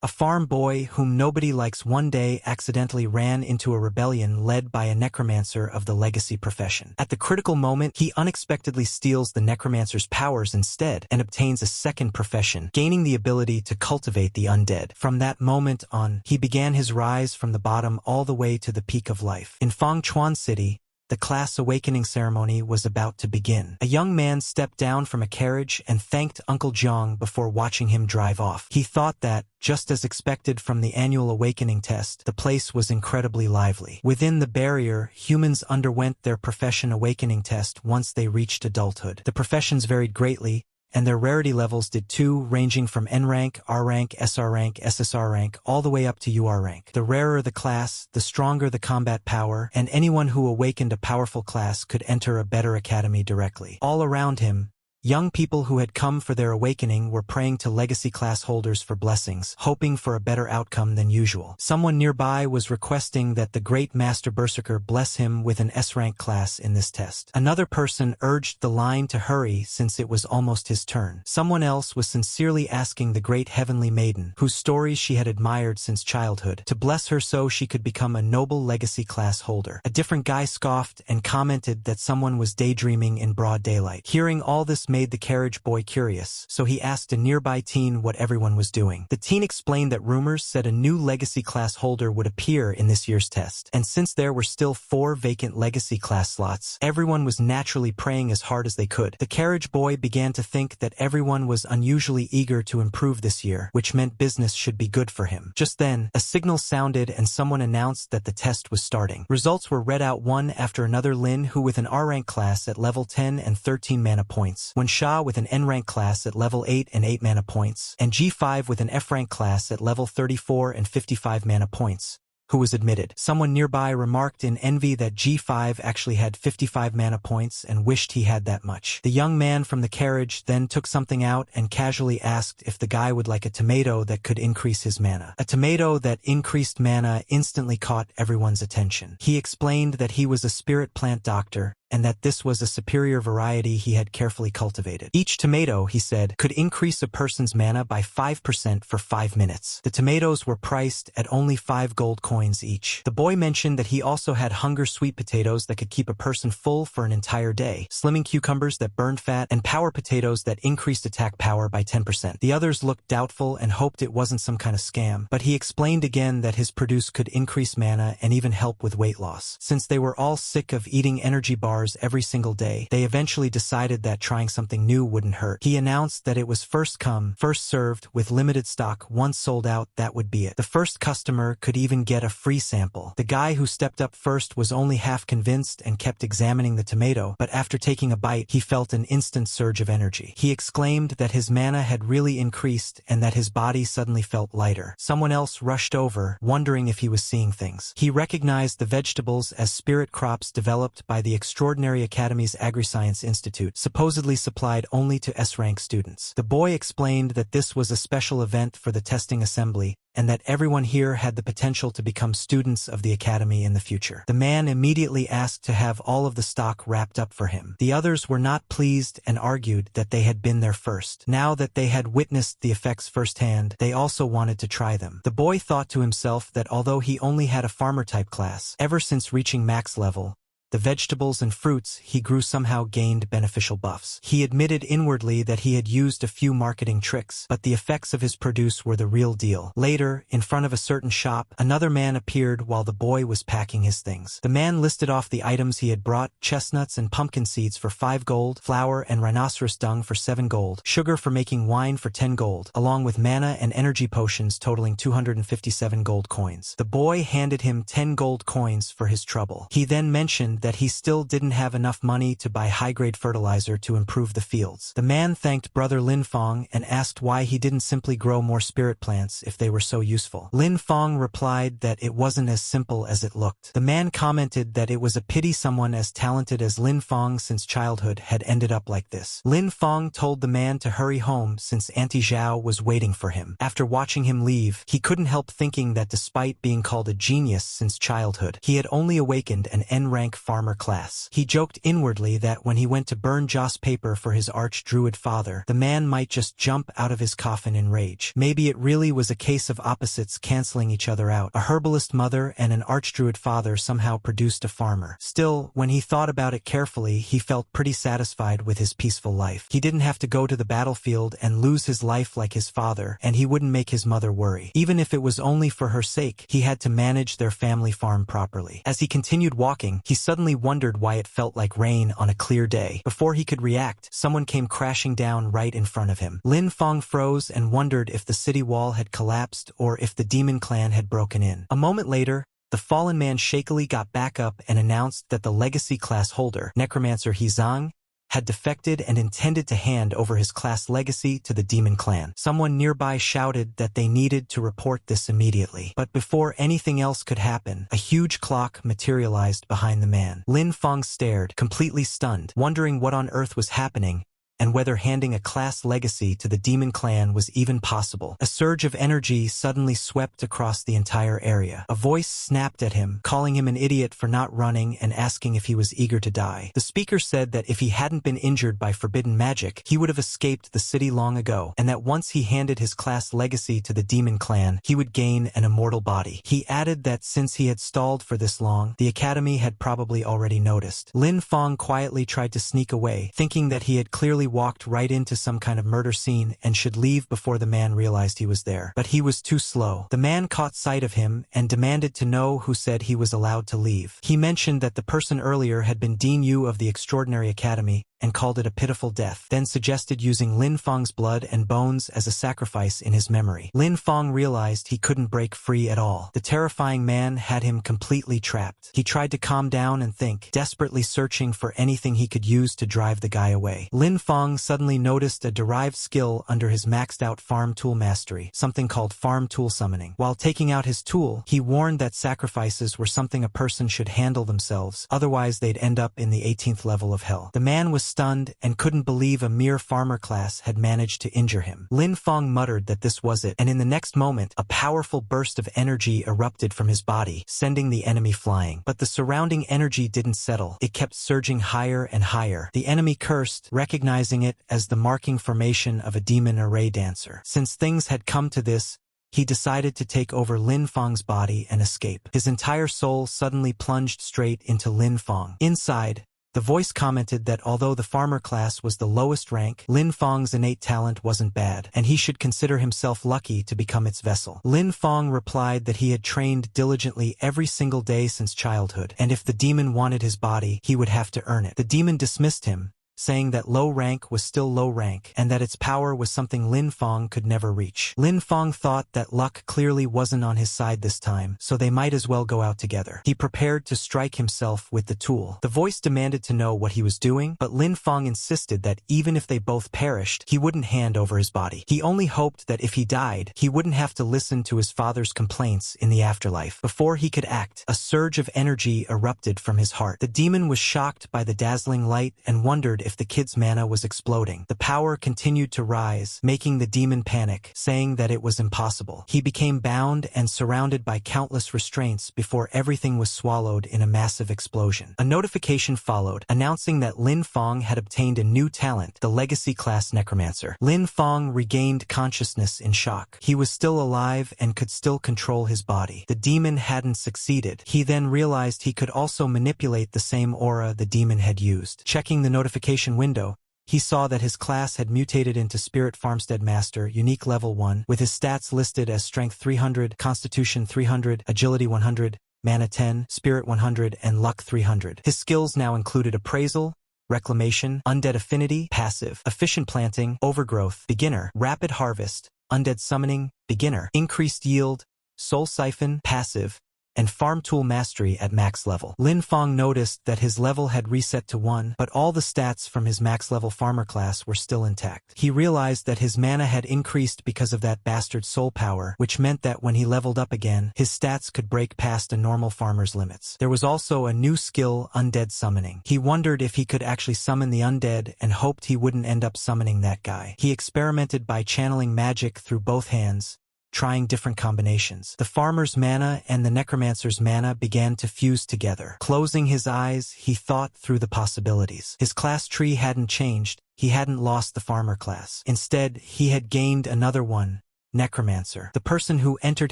A farm boy whom nobody likes one day accidentally ran into a rebellion led by a necromancer of the legacy profession. At the critical moment, he unexpectedly steals the necromancer's powers instead and obtains a second profession, gaining the ability to cultivate the undead. From that moment on, he began his rise from the bottom all the way to the peak of life. In Fangchuan City, the class awakening ceremony was about to begin. A young man stepped down from a carriage and thanked Uncle Jiang before watching him drive off. He thought that, just as expected from the annual awakening test, the place was incredibly lively. Within the barrier, humans underwent their profession awakening test once they reached adulthood. The professions varied greatly, and their rarity levels did too, ranging from N rank, R rank, SR rank, SSR rank, all the way up to UR rank. The rarer the class, the stronger the combat power, and anyone who awakened a powerful class could enter a better academy directly. All around him, young people who had come for their awakening were praying to legacy class holders for blessings, hoping for a better outcome than usual. Someone nearby was requesting that the great Master Berserker bless him with an S-rank class in this test. Another person urged the line to hurry since it was almost his turn. Someone else was sincerely asking the great heavenly maiden, whose stories she had admired since childhood, to bless her so she could become a noble legacy class holder. A different guy scoffed and commented that someone was daydreaming in broad daylight. Hearing all this made the carriage boy curious, so he asked a nearby teen what everyone was doing. The teen explained that rumors said a new legacy class holder would appear in this year's test, and since there were still 4 vacant legacy class slots, everyone was naturally praying as hard as they could. The carriage boy began to think that everyone was unusually eager to improve this year, which meant business should be good for him. Just then, a signal sounded and someone announced that the test was starting. Results were read out one after another. Lin, who with an R-rank class at level 10 and 13 mana points, when Sha with an N-rank class at level 8 and 8 mana points, and G5 with an F-rank class at level 34 and 55 mana points, who was admitted. Someone nearby remarked in envy that G5 actually had 55 mana points and wished he had that much. The young man from the carriage then took something out and casually asked if the guy would like a tomato that could increase his mana. A tomato that increased mana instantly caught everyone's attention. He explained that he was a spirit plant doctor, and that this was a superior variety he had carefully cultivated. Each tomato, he said, could increase a person's mana by 5% for 5 minutes. The tomatoes were priced at only 5 gold coins each. The boy mentioned that he also had hunger sweet potatoes that could keep a person full for an entire day, slimming cucumbers that burned fat, and power potatoes that increased attack power by 10%. The others looked doubtful and hoped it wasn't some kind of scam, but he explained again that his produce could increase mana and even help with weight loss. Since they were all sick of eating energy bars every single day, they eventually decided that trying something new wouldn't hurt. He announced that it was first come, first served, with limited stock. Once sold out, that would be it. The first customer could even get a free sample. The guy who stepped up first was only half convinced and kept examining the tomato, but after taking a bite, he felt an instant surge of energy. He exclaimed that his mana had really increased and that his body suddenly felt lighter. Someone else rushed over, wondering if he was seeing things. He recognized the vegetables as spirit crops developed by the Extraordinary Academy's Agri-Science Institute, supposedly supplied only to S-rank students. The boy explained that this was a special event for the testing assembly, and that everyone here had the potential to become students of the academy in the future. The man immediately asked to have all of the stock wrapped up for him. The others were not pleased and argued that they had been there first. Now that they had witnessed the effects firsthand, they also wanted to try them. The boy thought to himself that although he only had a farmer-type class, ever since reaching max level, the vegetables and fruits he grew somehow gained beneficial buffs. He admitted inwardly that he had used a few marketing tricks, but the effects of his produce were the real deal. Later, in front of a certain shop, another man appeared while the boy was packing his things. The man listed off the items he had brought: chestnuts and pumpkin seeds for 5 gold, flour and rhinoceros dung for 7 gold, sugar for making wine for 10 gold, along with mana and energy potions totaling 257 gold coins. The boy handed him 10 gold coins for his trouble. He then mentioned that he still didn't have enough money to buy high-grade fertilizer to improve the fields. The man thanked Brother Lin Fong and asked why he didn't simply grow more spirit plants if they were so useful. Lin Fong replied that it wasn't as simple as it looked. The man commented that it was a pity someone as talented as Lin Fong since childhood had ended up like this. Lin Fong told the man to hurry home since Auntie Zhao was waiting for him. After watching him leave, he couldn't help thinking that despite being called a genius since childhood, he had only awakened an N-rank farmer class. He joked inwardly that when he went to burn joss paper for his arch-druid father, the man might just jump out of his coffin in rage. Maybe it really was a case of opposites canceling each other out. A herbalist mother and an arch-druid father somehow produced a farmer. Still, when he thought about it carefully, he felt pretty satisfied with his peaceful life. He didn't have to go to the battlefield and lose his life like his father, and he wouldn't make his mother worry. Even if it was only for her sake, he had to manage their family farm properly. As he continued walking, he suddenly wondered why it felt like rain on a clear day. Before he could react, someone came crashing down right in front of him. Lin Feng froze and wondered if the city wall had collapsed or if the demon clan had broken in. A moment later, the fallen man shakily got back up and announced that the legacy class holder, Necromancer Hizang, had defected and intended to hand over his class legacy to the demon clan. Someone nearby shouted that they needed to report this immediately. But before anything else could happen, a huge clock materialized behind the man. Lin Feng stared, completely stunned, wondering what on earth was happening and whether handing a class legacy to the demon clan was even possible. A surge of energy suddenly swept across the entire area. A voice snapped at him, calling him an idiot for not running and asking if he was eager to die. The speaker said that if he hadn't been injured by forbidden magic, he would have escaped the city long ago, and that once he handed his class legacy to the demon clan, he would gain an immortal body. He added that since he had stalled for this long, the academy had probably already noticed. Lin Feng quietly tried to sneak away, thinking that he had clearly walked right into some kind of murder scene and should leave before the man realized he was there. But he was too slow. The man caught sight of him and demanded to know who said he was allowed to leave. He mentioned that the person earlier had been Dean Yu of the Extraordinary Academy and called it a pitiful death, then suggested using Lin Feng's blood and bones as a sacrifice in his memory. Lin Feng realized he couldn't break free at all. The terrifying man had him completely trapped. He tried to calm down and think, desperately searching for anything he could use to drive the guy away. Lin Feng suddenly noticed a derived skill under his maxed-out farm tool mastery, something called farm tool summoning. While taking out his tool, he warned that sacrifices were something a person should handle themselves, otherwise they'd end up in the 18th level of hell. The man was stunned and couldn't believe a mere farmer class had managed to injure him. Lin Feng muttered that this was it, and in the next moment, a powerful burst of energy erupted from his body, sending the enemy flying. But the surrounding energy didn't settle. It kept surging higher and higher. The enemy cursed, recognizing it as the marking formation of a demon array dancer. Since things had come to this, he decided to take over Lin Feng's body and escape. His entire soul suddenly plunged straight into Lin Feng. Inside, the voice commented that although the farmer class was the lowest rank, Lin Feng's innate talent wasn't bad, and he should consider himself lucky to become its vessel. Lin Feng replied that he had trained diligently every single day since childhood, and if the demon wanted his body, he would have to earn it. The demon dismissed him, saying that low rank was still low rank and that its power was something Lin Feng could never reach. Lin Feng thought that luck clearly wasn't on his side this time, so they might as well go out together. He prepared to strike himself with the tool. The voice demanded to know what he was doing, but Lin Feng insisted that even if they both perished, he wouldn't hand over his body. He only hoped that if he died, he wouldn't have to listen to his father's complaints in the afterlife. Before he could act, a surge of energy erupted from his heart. The demon was shocked by the dazzling light and wondered if the kid's mana was exploding. The power continued to rise, making the demon panic, saying that it was impossible. He became bound and surrounded by countless restraints before everything was swallowed in a massive explosion. A notification followed, announcing that Lin Feng had obtained a new talent, the Legacy Class Necromancer. Lin Feng regained consciousness in shock. He was still alive and could still control his body. The demon hadn't succeeded. He then realized he could also manipulate the same aura the demon had used. Checking the notification window, he saw that his class had mutated into Spirit Farmstead Master, Unique Level 1, with his stats listed as Strength 300, Constitution 300, Agility 100, Mana 10, Spirit 100, and Luck 300. His skills now included Appraisal, Reclamation, Undead Affinity, Passive, Efficient Planting, Overgrowth, Beginner, Rapid Harvest, Undead Summoning, Beginner, Increased Yield, Soul Siphon, Passive, and Farm Tool Mastery at max level. Lin Feng noticed that his level had reset to 1, but all the stats from his max level farmer class were still intact. He realized that his mana had increased because of that bastard soul power, which meant that when he leveled up again, his stats could break past a normal farmer's limits. There was also a new skill, Undead Summoning. He wondered if he could actually summon the undead and hoped he wouldn't end up summoning that guy. He experimented by channeling magic through both hands, trying different combinations. The farmer's mana and the necromancer's mana began to fuse together. Closing his eyes, he thought through the possibilities. His class tree hadn't changed. He hadn't lost the farmer class. Instead, he had gained another one. Necromancer. The person who entered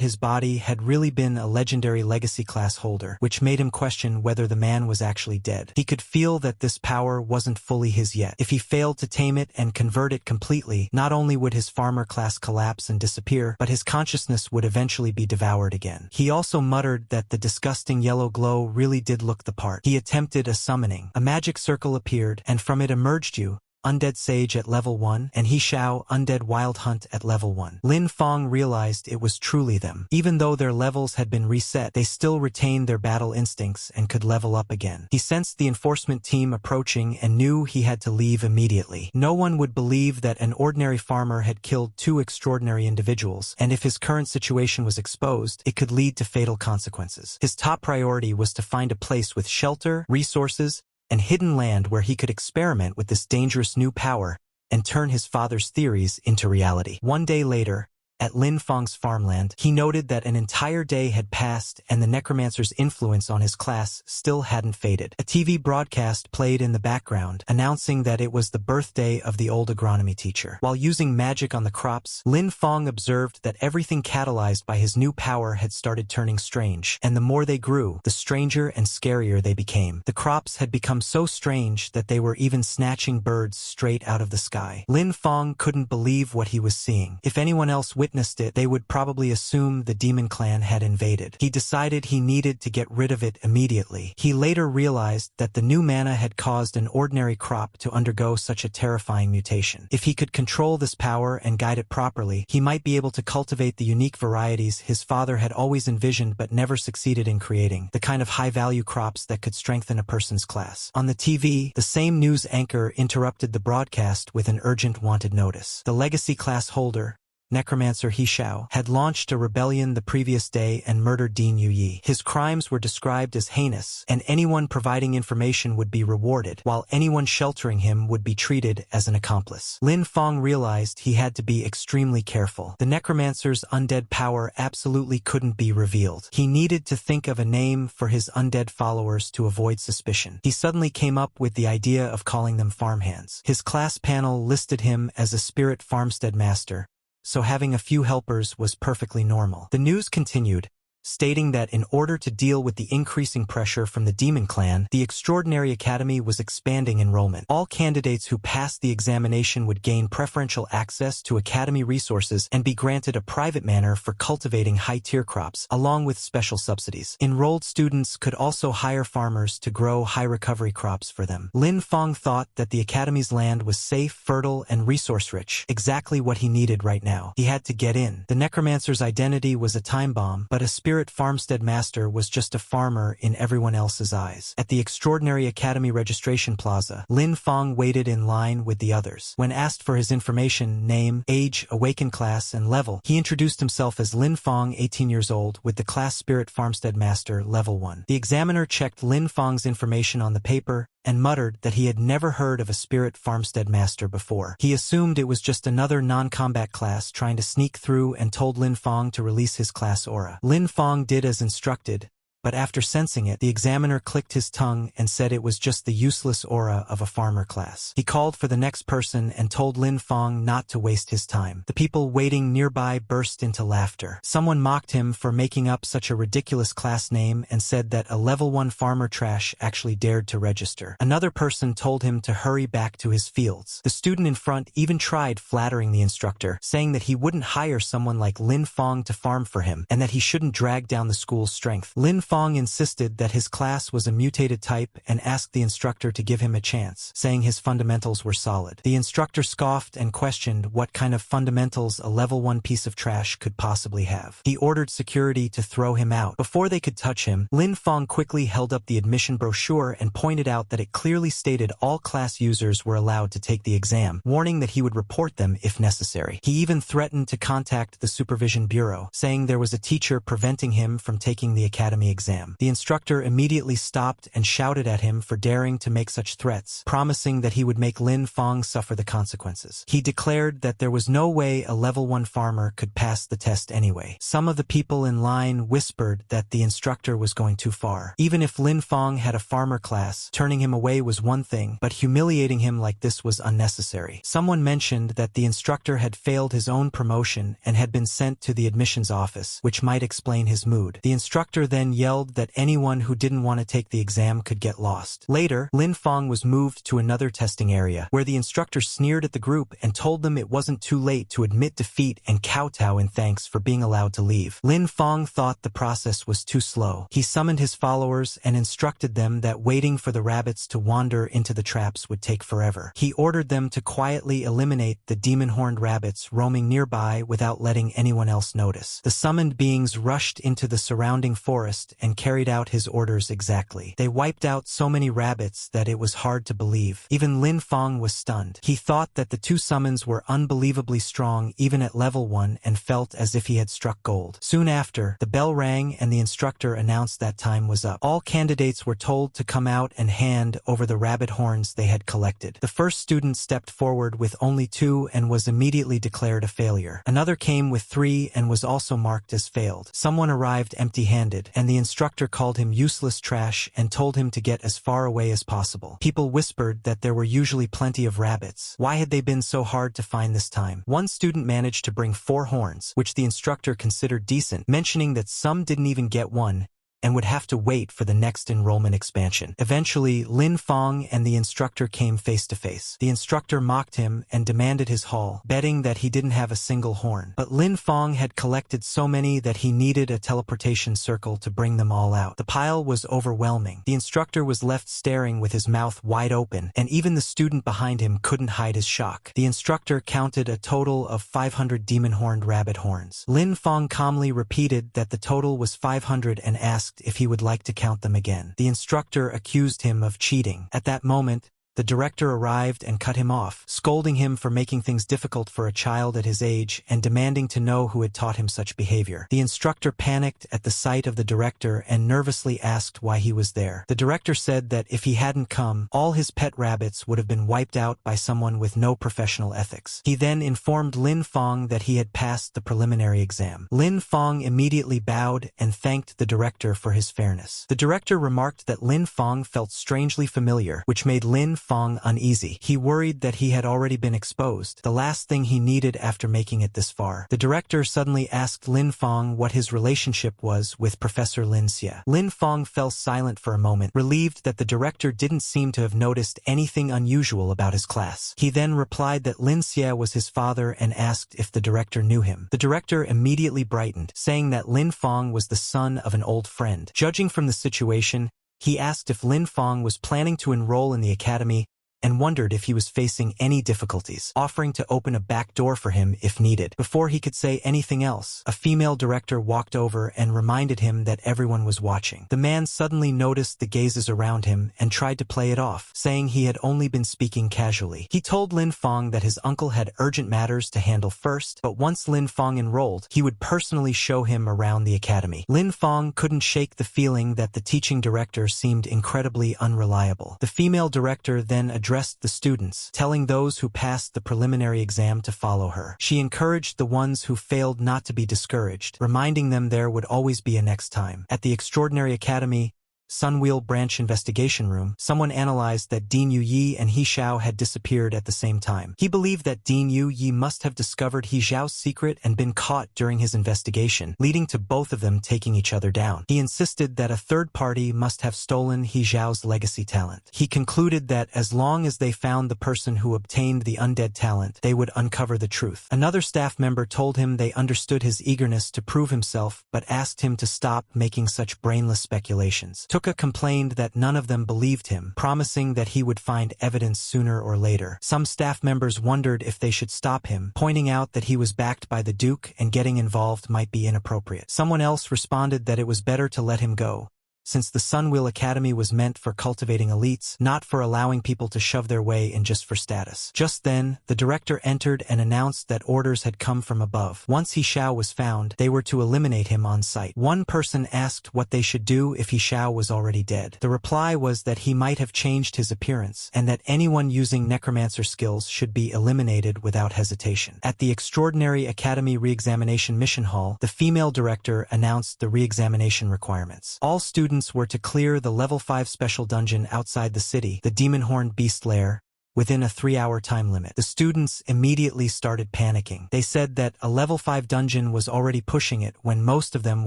his body had really been a legendary legacy class holder, which made him question whether the man was actually dead. He could feel that this power wasn't fully his yet. If he failed to tame it and convert it completely, not only would his farmer class collapse and disappear, but his consciousness would eventually be devoured again. He also muttered that the disgusting yellow glow really did look the part. He attempted a summoning. A magic circle appeared, and from it emerged you, Undead Sage at level 1, and He Shao, Undead Wild Hunt at level 1. Lin Fong realized it was truly them. Even though their levels had been reset, they still retained their battle instincts and could level up again. He sensed the enforcement team approaching and knew he had to leave immediately. No one would believe that an ordinary farmer had killed two extraordinary individuals, and if his current situation was exposed, it could lead to fatal consequences. His top priority was to find a place with shelter, resources, and hidden land where he could experiment with this dangerous new power and turn his father's theories into reality. One day later, at Lin Fong's farmland, he noted that an entire day had passed and the necromancer's influence on his class still hadn't faded. A TV broadcast played in the background, announcing that it was the birthday of the old agronomy teacher. While using magic on the crops, Lin Fong observed that everything catalyzed by his new power had started turning strange, and the more they grew, the stranger and scarier they became. The crops had become so strange that they were even snatching birds straight out of the sky. Lin Fong couldn't believe what he was seeing. If anyone else witnessed it, they would probably assume the demon clan had invaded. He decided he needed to get rid of it immediately. He later realized that the new mana had caused an ordinary crop to undergo such a terrifying mutation. If he could control this power and guide it properly, he might be able to cultivate the unique varieties his father had always envisioned but never succeeded in creating, the kind of high-value crops that could strengthen a person's class. On the TV, the same news anchor interrupted the broadcast with an urgent wanted notice. The legacy class holder, Necromancer He Shao, had launched a rebellion the previous day and murdered Dean Yu. His crimes were described as heinous, and anyone providing information would be rewarded, while anyone sheltering him would be treated as an accomplice. Lin Fong realized he had to be extremely careful. The Necromancer's undead power absolutely couldn't be revealed. He needed to think of a name for his undead followers to avoid suspicion. He suddenly came up with the idea of calling them farmhands. His class panel listed him as a spirit farmstead master, so having a few helpers was perfectly normal. The news continued, stating that in order to deal with the increasing pressure from the Demon Clan, the Extraordinary Academy was expanding enrollment. All candidates who passed the examination would gain preferential access to Academy resources and be granted a private manor for cultivating high-tier crops, along with special subsidies. Enrolled students could also hire farmers to grow high-recovery crops for them. Lin Fong thought that the Academy's land was safe, fertile, and resource-rich, exactly what he needed right now. He had to get in. The Necromancer's identity was a time bomb, but a spirit farmstead master was just a farmer in everyone else's eyes. At the Extraordinary Academy registration plaza, Lin Fong waited in line with the others. When asked for his information, name, age, awakened class, and level, he introduced himself as Lin Fong, 18 years old, with the class Spirit Farmstead Master, level 1. The examiner checked Lin Fong's information on the paper and muttered that he had never heard of a Spirit Farmstead Master before. He assumed it was just another non-combat class trying to sneak through and told Lin Fong to release his class aura. Lin Fong did as instructed, but after sensing it, the examiner clicked his tongue and said it was just the useless aura of a farmer class. He called for the next person and told Lin Fong not to waste his time. The people waiting nearby burst into laughter. Someone mocked him for making up such a ridiculous class name and said that a level 1 farmer trash actually dared to register. Another person told him to hurry back to his fields. The student in front even tried flattering the instructor, saying that he wouldn't hire someone like Lin Fong to farm for him and that he shouldn't drag down the school's strength. Lin Fong insisted that his class was a mutated type and asked the instructor to give him a chance, saying his fundamentals were solid. The instructor scoffed and questioned what kind of fundamentals a level 1 piece of trash could possibly have. He ordered security to throw him out. Before they could touch him, Lin Fong quickly held up the admission brochure and pointed out that it clearly stated all class users were allowed to take the exam, warning that he would report them if necessary. He even threatened to contact the Supervision Bureau, saying there was a teacher preventing him from taking the academy exam. The instructor immediately stopped and shouted at him for daring to make such threats, promising that he would make Lin Fong suffer the consequences. He declared that there was no way a level 1 farmer could pass the test anyway. Some of the people in line whispered that the instructor was going too far. Even if Lin Fong had a farmer class, turning him away was one thing, but humiliating him like this was unnecessary. Someone mentioned that the instructor had failed his own promotion and had been sent to the admissions office, which might explain his mood. The instructor then yelled that anyone who didn't want to take the exam could get lost. Later, Lin Fong was moved to another testing area, where the instructor sneered at the group and told them it wasn't too late to admit defeat and kowtow in thanks for being allowed to leave. Lin Fong thought the process was too slow. He summoned his followers and instructed them that waiting for the rabbits to wander into the traps would take forever. He ordered them to quietly eliminate the demon-horned rabbits roaming nearby without letting anyone else notice. The summoned beings rushed into the surrounding forest and carried out his orders exactly. They wiped out so many rabbits that it was hard to believe. Even Lin Fong was stunned. He thought that the 2 summons were unbelievably strong even at level 1 and felt as if he had struck gold. Soon after, the bell rang and the instructor announced that time was up. All candidates were told to come out and hand over the rabbit horns they had collected. The first student stepped forward with only 2 and was immediately declared a failure. Another came with 3 and was also marked as failed. Someone arrived empty-handed, and the instructor called him useless trash and told him to get as far away as possible. People whispered that there were usually plenty of rabbits. Why had they been so hard to find this time? One student managed to bring 4 horns, which the instructor considered decent, mentioning that some didn't even get one and would have to wait for the next enrollment expansion. Eventually, Lin Fong and the instructor came face to face. The instructor mocked him and demanded his haul, betting that he didn't have a single horn. But Lin Fong had collected so many that he needed a teleportation circle to bring them all out. The pile was overwhelming. The instructor was left staring with his mouth wide open, and even the student behind him couldn't hide his shock. The instructor counted a total of 500 demon-horned rabbit horns. Lin Fong calmly repeated that the total was 500 and asked if he would like to count them again. The instructor accused him of cheating. At that moment, the director arrived and cut him off, scolding him for making things difficult for a child at his age and demanding to know who had taught him such behavior. The instructor panicked at the sight of the director and nervously asked why he was there. The director said that if he hadn't come, all his pet rabbits would have been wiped out by someone with no professional ethics. He then informed Lin Fong that he had passed the preliminary exam. Lin Fong immediately bowed and thanked the director for his fairness. The director remarked that Lin Fong felt strangely familiar, which made Lin Fong uneasy. He worried that he had already been exposed, the last thing he needed after making it this far. The director suddenly asked Lin Fong what his relationship was with Professor Lin Xie. Lin Fong fell silent for a moment, relieved that the director didn't seem to have noticed anything unusual about his class. He then replied that Lin Xie was his father and asked if the director knew him. The director immediately brightened, saying that Lin Fong was the son of an old friend. Judging from the situation, he asked if Lin Fong was planning to enroll in the academy and wondered if he was facing any difficulties, offering to open a back door for him if needed. Before he could say anything else, a female director walked over and reminded him that everyone was watching. The man suddenly noticed the gazes around him and tried to play it off, saying he had only been speaking casually. He told Lin Fong that his uncle had urgent matters to handle first, but once Lin Fong enrolled, he would personally show him around the academy. Lin Fong couldn't shake the feeling that the teaching director seemed incredibly unreliable. The female director then addressed the students, telling those who passed the preliminary exam to follow her. She encouraged the ones who failed not to be discouraged, reminding them there would always be a next time. At the Extraordinary Academy, Sunwheel Branch Investigation Room, someone analyzed that Dean Yu Yi and He Xiao had disappeared at the same time. He believed that Dean Yu Yi must have discovered He Xiao's secret and been caught during his investigation, leading to both of them taking each other down. He insisted that a third party must have stolen He Xiao's legacy talent. He concluded that as long as they found the person who obtained the undead talent, they would uncover the truth. Another staff member told him they understood his eagerness to prove himself, but asked him to stop making such brainless speculations. Tuka complained that none of them believed him, promising that he would find evidence sooner or later. Some staff members wondered if they should stop him, pointing out that he was backed by the Duke and getting involved might be inappropriate. Someone else responded that it was better to let him go, since the Sunwheel Academy was meant for cultivating elites, not for allowing people to shove their way in just for status. Just then, the director entered and announced that orders had come from above. Once He Xiao was found, they were to eliminate him on sight. One person asked what they should do if He Xiao was already dead. The reply was that he might have changed his appearance, and that anyone using necromancer skills should be eliminated without hesitation. At the Extraordinary Academy Re-examination Mission Hall, the female director announced the re-examination requirements. All students were to clear the Level 5 special dungeon outside the city, the Demon-Horned Beast Lair, within a 3-hour time limit. The students immediately started panicking. They said that a level 5 dungeon was already pushing it when most of them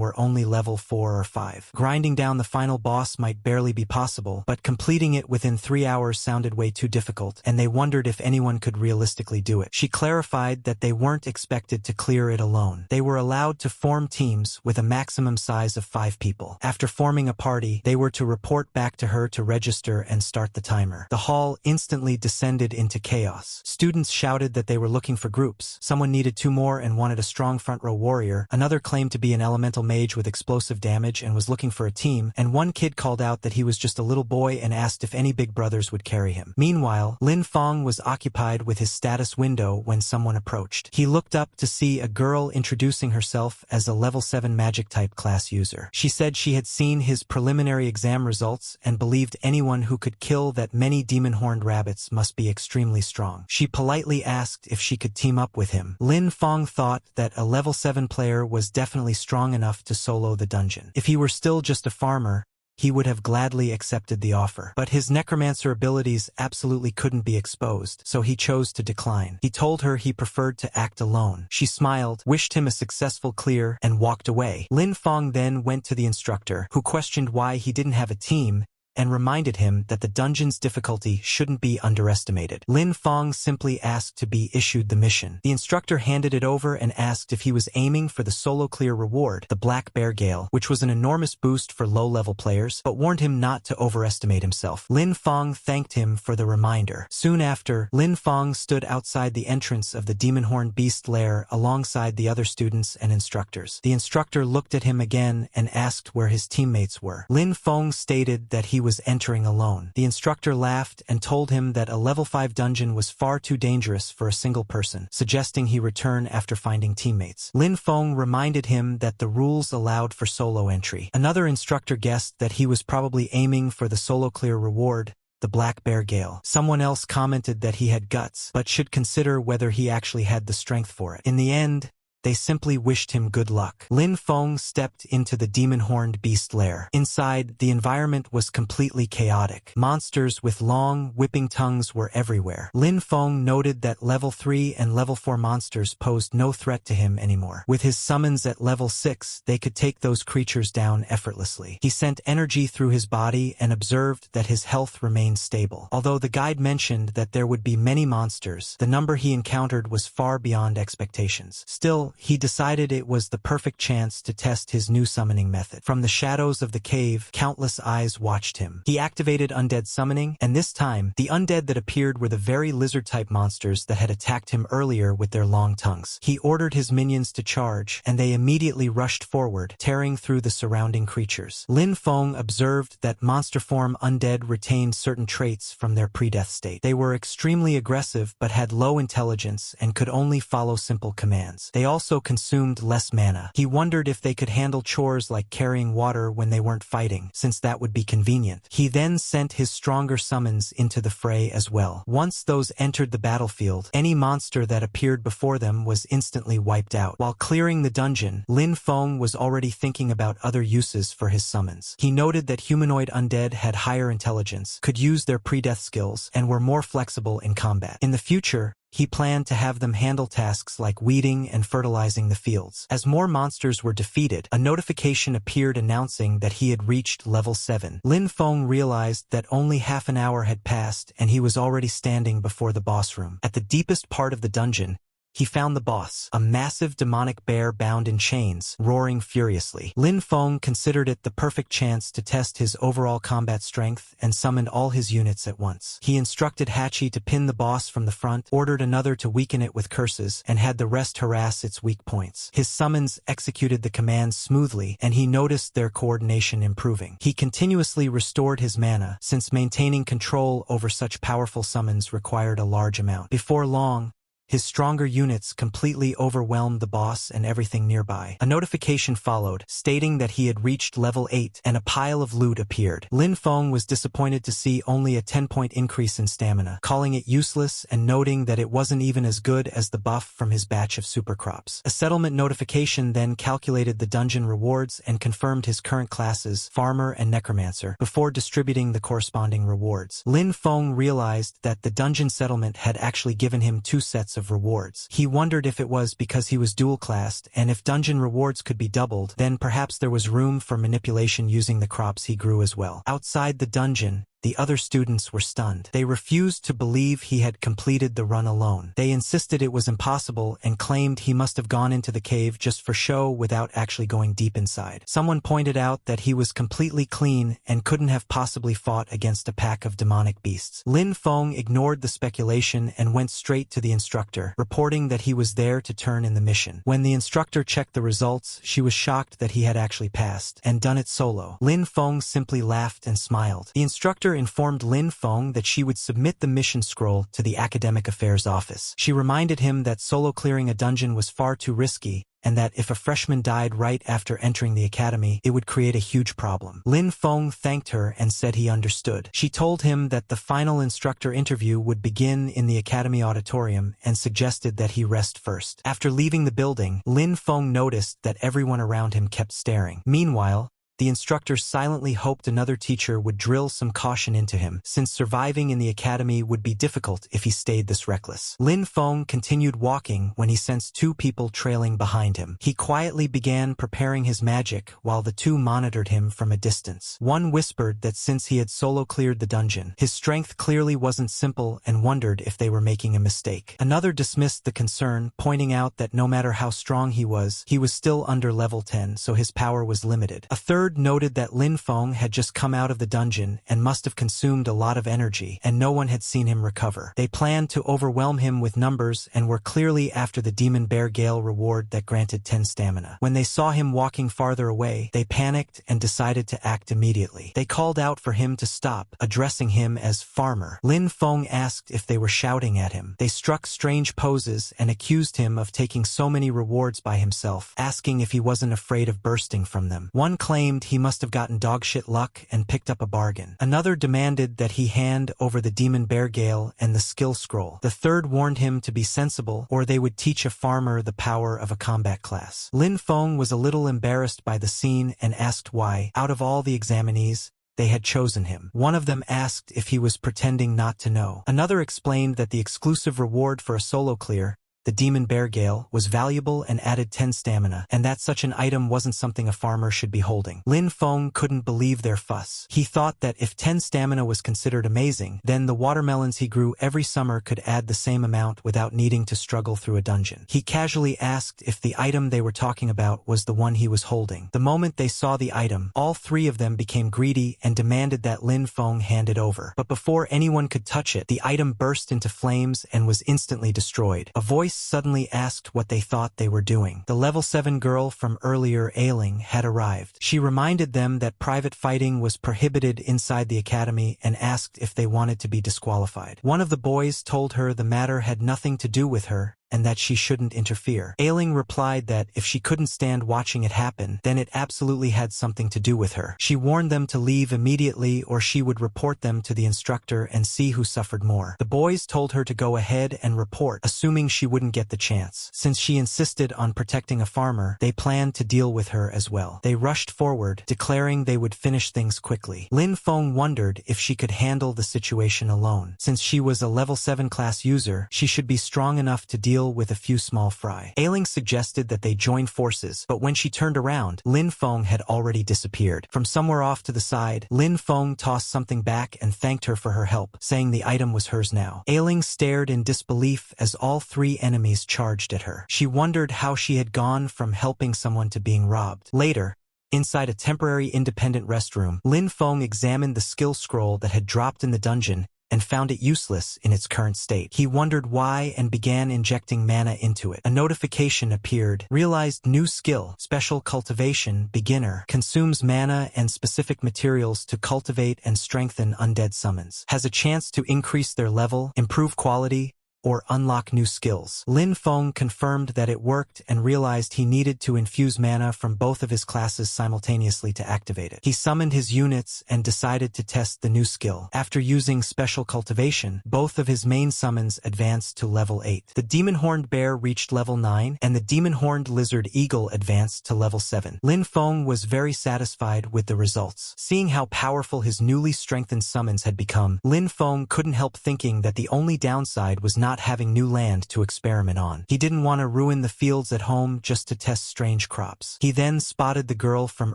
were only level 4 or 5. Grinding down the final boss might barely be possible, but completing it within 3 hours sounded way too difficult, and they wondered if anyone could realistically do it. She clarified that they weren't expected to clear it alone. They were allowed to form teams with a maximum size of 5 people. After forming a party, they were to report back to her to register and start the timer. The hall instantly descended into chaos. Students shouted that they were looking for groups. Someone needed 2 more and wanted a strong front row warrior. Another claimed to be an elemental mage with explosive damage and was looking for a team, and one kid called out that he was just a little boy and asked if any big brothers would carry him. Meanwhile, Lin Feng was occupied with his status window when someone approached. He looked up to see a girl introducing herself as a level 7 magic type class user. She said she had seen his preliminary exam results and believed anyone who could kill that many demon-horned rabbits must be extremely strong. She politely asked if she could team up with him. Lin Feng thought that a level 7 player was definitely strong enough to solo the dungeon. If he were still just a farmer, he would have gladly accepted the offer. But his necromancer abilities absolutely couldn't be exposed, so he chose to decline. He told her he preferred to act alone. She smiled, wished him a successful clear, and walked away. Lin Feng then went to the instructor, who questioned why he didn't have a team, and reminded him that the dungeon's difficulty shouldn't be underestimated. Lin Feng simply asked to be issued the mission. The instructor handed it over and asked if he was aiming for the solo clear reward, the Black Bear Gale, which was an enormous boost for low-level players, but warned him not to overestimate himself. Lin Feng thanked him for the reminder. Soon after, Lin Feng stood outside the entrance of the Demon-Horned Beast Lair alongside the other students and instructors. The instructor looked at him again and asked where his teammates were. Lin Feng stated that he was entering alone. The instructor laughed and told him that a level 5 dungeon was far too dangerous for a single person, suggesting he return after finding teammates. Lin Feng reminded him that the rules allowed for solo entry. Another instructor guessed that he was probably aiming for the solo clear reward, the Black Bear Gale. Someone else commented that he had guts, but should consider whether he actually had the strength for it. In the end, they simply wished him good luck. Lin Feng stepped into the demon-horned beast lair. Inside, the environment was completely chaotic. Monsters with long, whipping tongues were everywhere. Lin Feng noted that level 3 and level 4 monsters posed no threat to him anymore. With his summons at level 6, they could take those creatures down effortlessly. He sent energy through his body and observed that his health remained stable. Although the guide mentioned that there would be many monsters, the number he encountered was far beyond expectations. Still, he decided it was the perfect chance to test his new summoning method. From the shadows of the cave, countless eyes watched him. He activated undead summoning, and this time, the undead that appeared were the very lizard-type monsters that had attacked him earlier with their long tongues. He ordered his minions to charge, and they immediately rushed forward, tearing through the surrounding creatures. Lin Feng observed that monster form undead retained certain traits from their pre-death state. They were extremely aggressive but had low intelligence and could only follow simple commands. They also consumed less mana. He wondered if they could handle chores like carrying water when they weren't fighting, since that would be convenient. He then sent his stronger summons into the fray as well. Once those entered the battlefield, any monster that appeared before them was instantly wiped out. While clearing the dungeon, Lin Feng was already thinking about other uses for his summons. He noted that humanoid undead had higher intelligence, could use their pre-death skills, and were more flexible in combat. In the future, he planned to have them handle tasks like weeding and fertilizing the fields. As more monsters were defeated, a notification appeared announcing that he had reached level 7. Lin Feng realized that only half an hour had passed and he was already standing before the boss room. At the deepest part of the dungeon, he found the boss, a massive demonic bear bound in chains, roaring furiously. Lin Feng considered it the perfect chance to test his overall combat strength and summoned all his units at once. He instructed Hachi to pin the boss from the front, ordered another to weaken it with curses, and had the rest harass its weak points. His summons executed the commands smoothly, and he noticed their coordination improving. He continuously restored his mana, since maintaining control over such powerful summons required a large amount. Before long, his stronger units completely overwhelmed the boss and everything nearby. A notification followed, stating that he had reached level 8, and a pile of loot appeared. Lin Feng was disappointed to see only a 10-point increase in stamina, calling it useless and noting that it wasn't even as good as the buff from his batch of supercrops. A settlement notification then calculated the dungeon rewards and confirmed his current classes, Farmer and Necromancer, before distributing the corresponding rewards. Lin Feng realized that the dungeon settlement had actually given him 2 sets of rewards. He wondered if it was because he was dual-classed, and if dungeon rewards could be doubled, then perhaps there was room for manipulation using the crops he grew as well. Outside the dungeon, the other students were stunned. They refused to believe he had completed the run alone. They insisted it was impossible and claimed he must have gone into the cave just for show without actually going deep inside. Someone pointed out that he was completely clean and couldn't have possibly fought against a pack of demonic beasts. Lin Feng ignored the speculation and went straight to the instructor, reporting that he was there to turn in the mission. When the instructor checked the results, she was shocked that he had actually passed, and done it solo. Lin Feng simply laughed and smiled. The instructor informed Lin Feng that she would submit the mission scroll to the Academic Affairs Office. She reminded him that solo clearing a dungeon was far too risky, and that if a freshman died right after entering the academy, it would create a huge problem. Lin Feng thanked her and said he understood. She told him that the final instructor interview would begin in the academy auditorium and suggested that he rest first. After leaving the building, Lin Feng noticed that everyone around him kept staring. Meanwhile, the instructor silently hoped another teacher would drill some caution into him, since surviving in the academy would be difficult if he stayed this reckless. Lin Feng continued walking when he sensed 2 people trailing behind him. He quietly began preparing his magic while the 2 monitored him from a distance. One whispered that since he had solo cleared the dungeon, his strength clearly wasn't simple and wondered if they were making a mistake. Another dismissed the concern, pointing out that no matter how strong he was still under level 10, so his power was limited. A third noted that Lin Feng had just come out of the dungeon and must have consumed a lot of energy, and no one had seen him recover. They planned to overwhelm him with numbers and were clearly after the Demon Bear Gale reward that granted 10 stamina. When they saw him walking farther away, they panicked and decided to act immediately. They called out for him to stop, addressing him as Farmer. Lin Feng asked if they were shouting at him. They struck strange poses and accused him of taking so many rewards by himself, asking if he wasn't afraid of bursting from them. One claimed he must have gotten dogshit luck and picked up a bargain. Another demanded that he hand over the Demon Bear Gale and the skill scroll. The third warned him to be sensible, or they would teach a farmer the power of a combat class. Lin Feng was a little embarrassed by the scene and asked why, out of all the examinees, they had chosen him. One of them asked if he was pretending not to know. Another explained that the exclusive reward for a solo clear, the Demon Bear Gale, was valuable and added 10 stamina, and that such an item wasn't something a farmer should be holding. Lin Feng couldn't believe their fuss. He thought that if 10 stamina was considered amazing, then the watermelons he grew every summer could add the same amount without needing to struggle through a dungeon. He casually asked if the item they were talking about was the one he was holding. The moment they saw the item, all 3 of them became greedy and demanded that Lin Feng hand it over. But before anyone could touch it, the item burst into flames and was instantly destroyed. A voice suddenly asked what they thought they were doing. The level 7 girl from earlier Ailing had arrived. She reminded them that private fighting was prohibited inside the academy and asked if they wanted to be disqualified. One of the boys told her the matter had nothing to do with her, and that she shouldn't interfere. Ailing replied that if she couldn't stand watching it happen, then it absolutely had something to do with her. She warned them to leave immediately or she would report them to the instructor and see who suffered more. The boys told her to go ahead and report, assuming she wouldn't get the chance. Since she insisted on protecting a farmer, they planned to deal with her as well. They rushed forward, declaring they would finish things quickly. Lin Feng wondered if she could handle the situation alone. Since she was a level 7 class user, she should be strong enough to deal deal with a few small fry. Ailing suggested that they join forces, but when she turned around, Lin Feng had already disappeared. From somewhere off to the side, Lin Feng tossed something back and thanked her for her help, saying the item was hers now. Ailing stared in disbelief as all three enemies charged at her. She wondered how she had gone from helping someone to being robbed. Later, inside a temporary independent restroom, Lin Feng examined the skill scroll that had dropped in the dungeon and found it useless in its current state. He wondered why and began injecting mana into it. A notification appeared. Realized new skill, Special Cultivation, Beginner, consumes mana and specific materials to cultivate and strengthen undead summons. Has a chance to increase their level, improve quality, or unlock new skills. Lin Feng confirmed that it worked and realized he needed to infuse mana from both of his classes simultaneously to activate it. He summoned his units and decided to test the new skill. After using Special Cultivation, both of his main summons advanced to level 8. The Demon-Horned Bear reached level 9, and the Demon-Horned Lizard Eagle advanced to level 7. Lin Feng was very satisfied with the results. Seeing how powerful his newly strengthened summons had become, Lin Feng couldn't help thinking that the only downside was not having new land to experiment on. He didn't want to ruin the fields at home just to test strange crops. He then spotted the girl from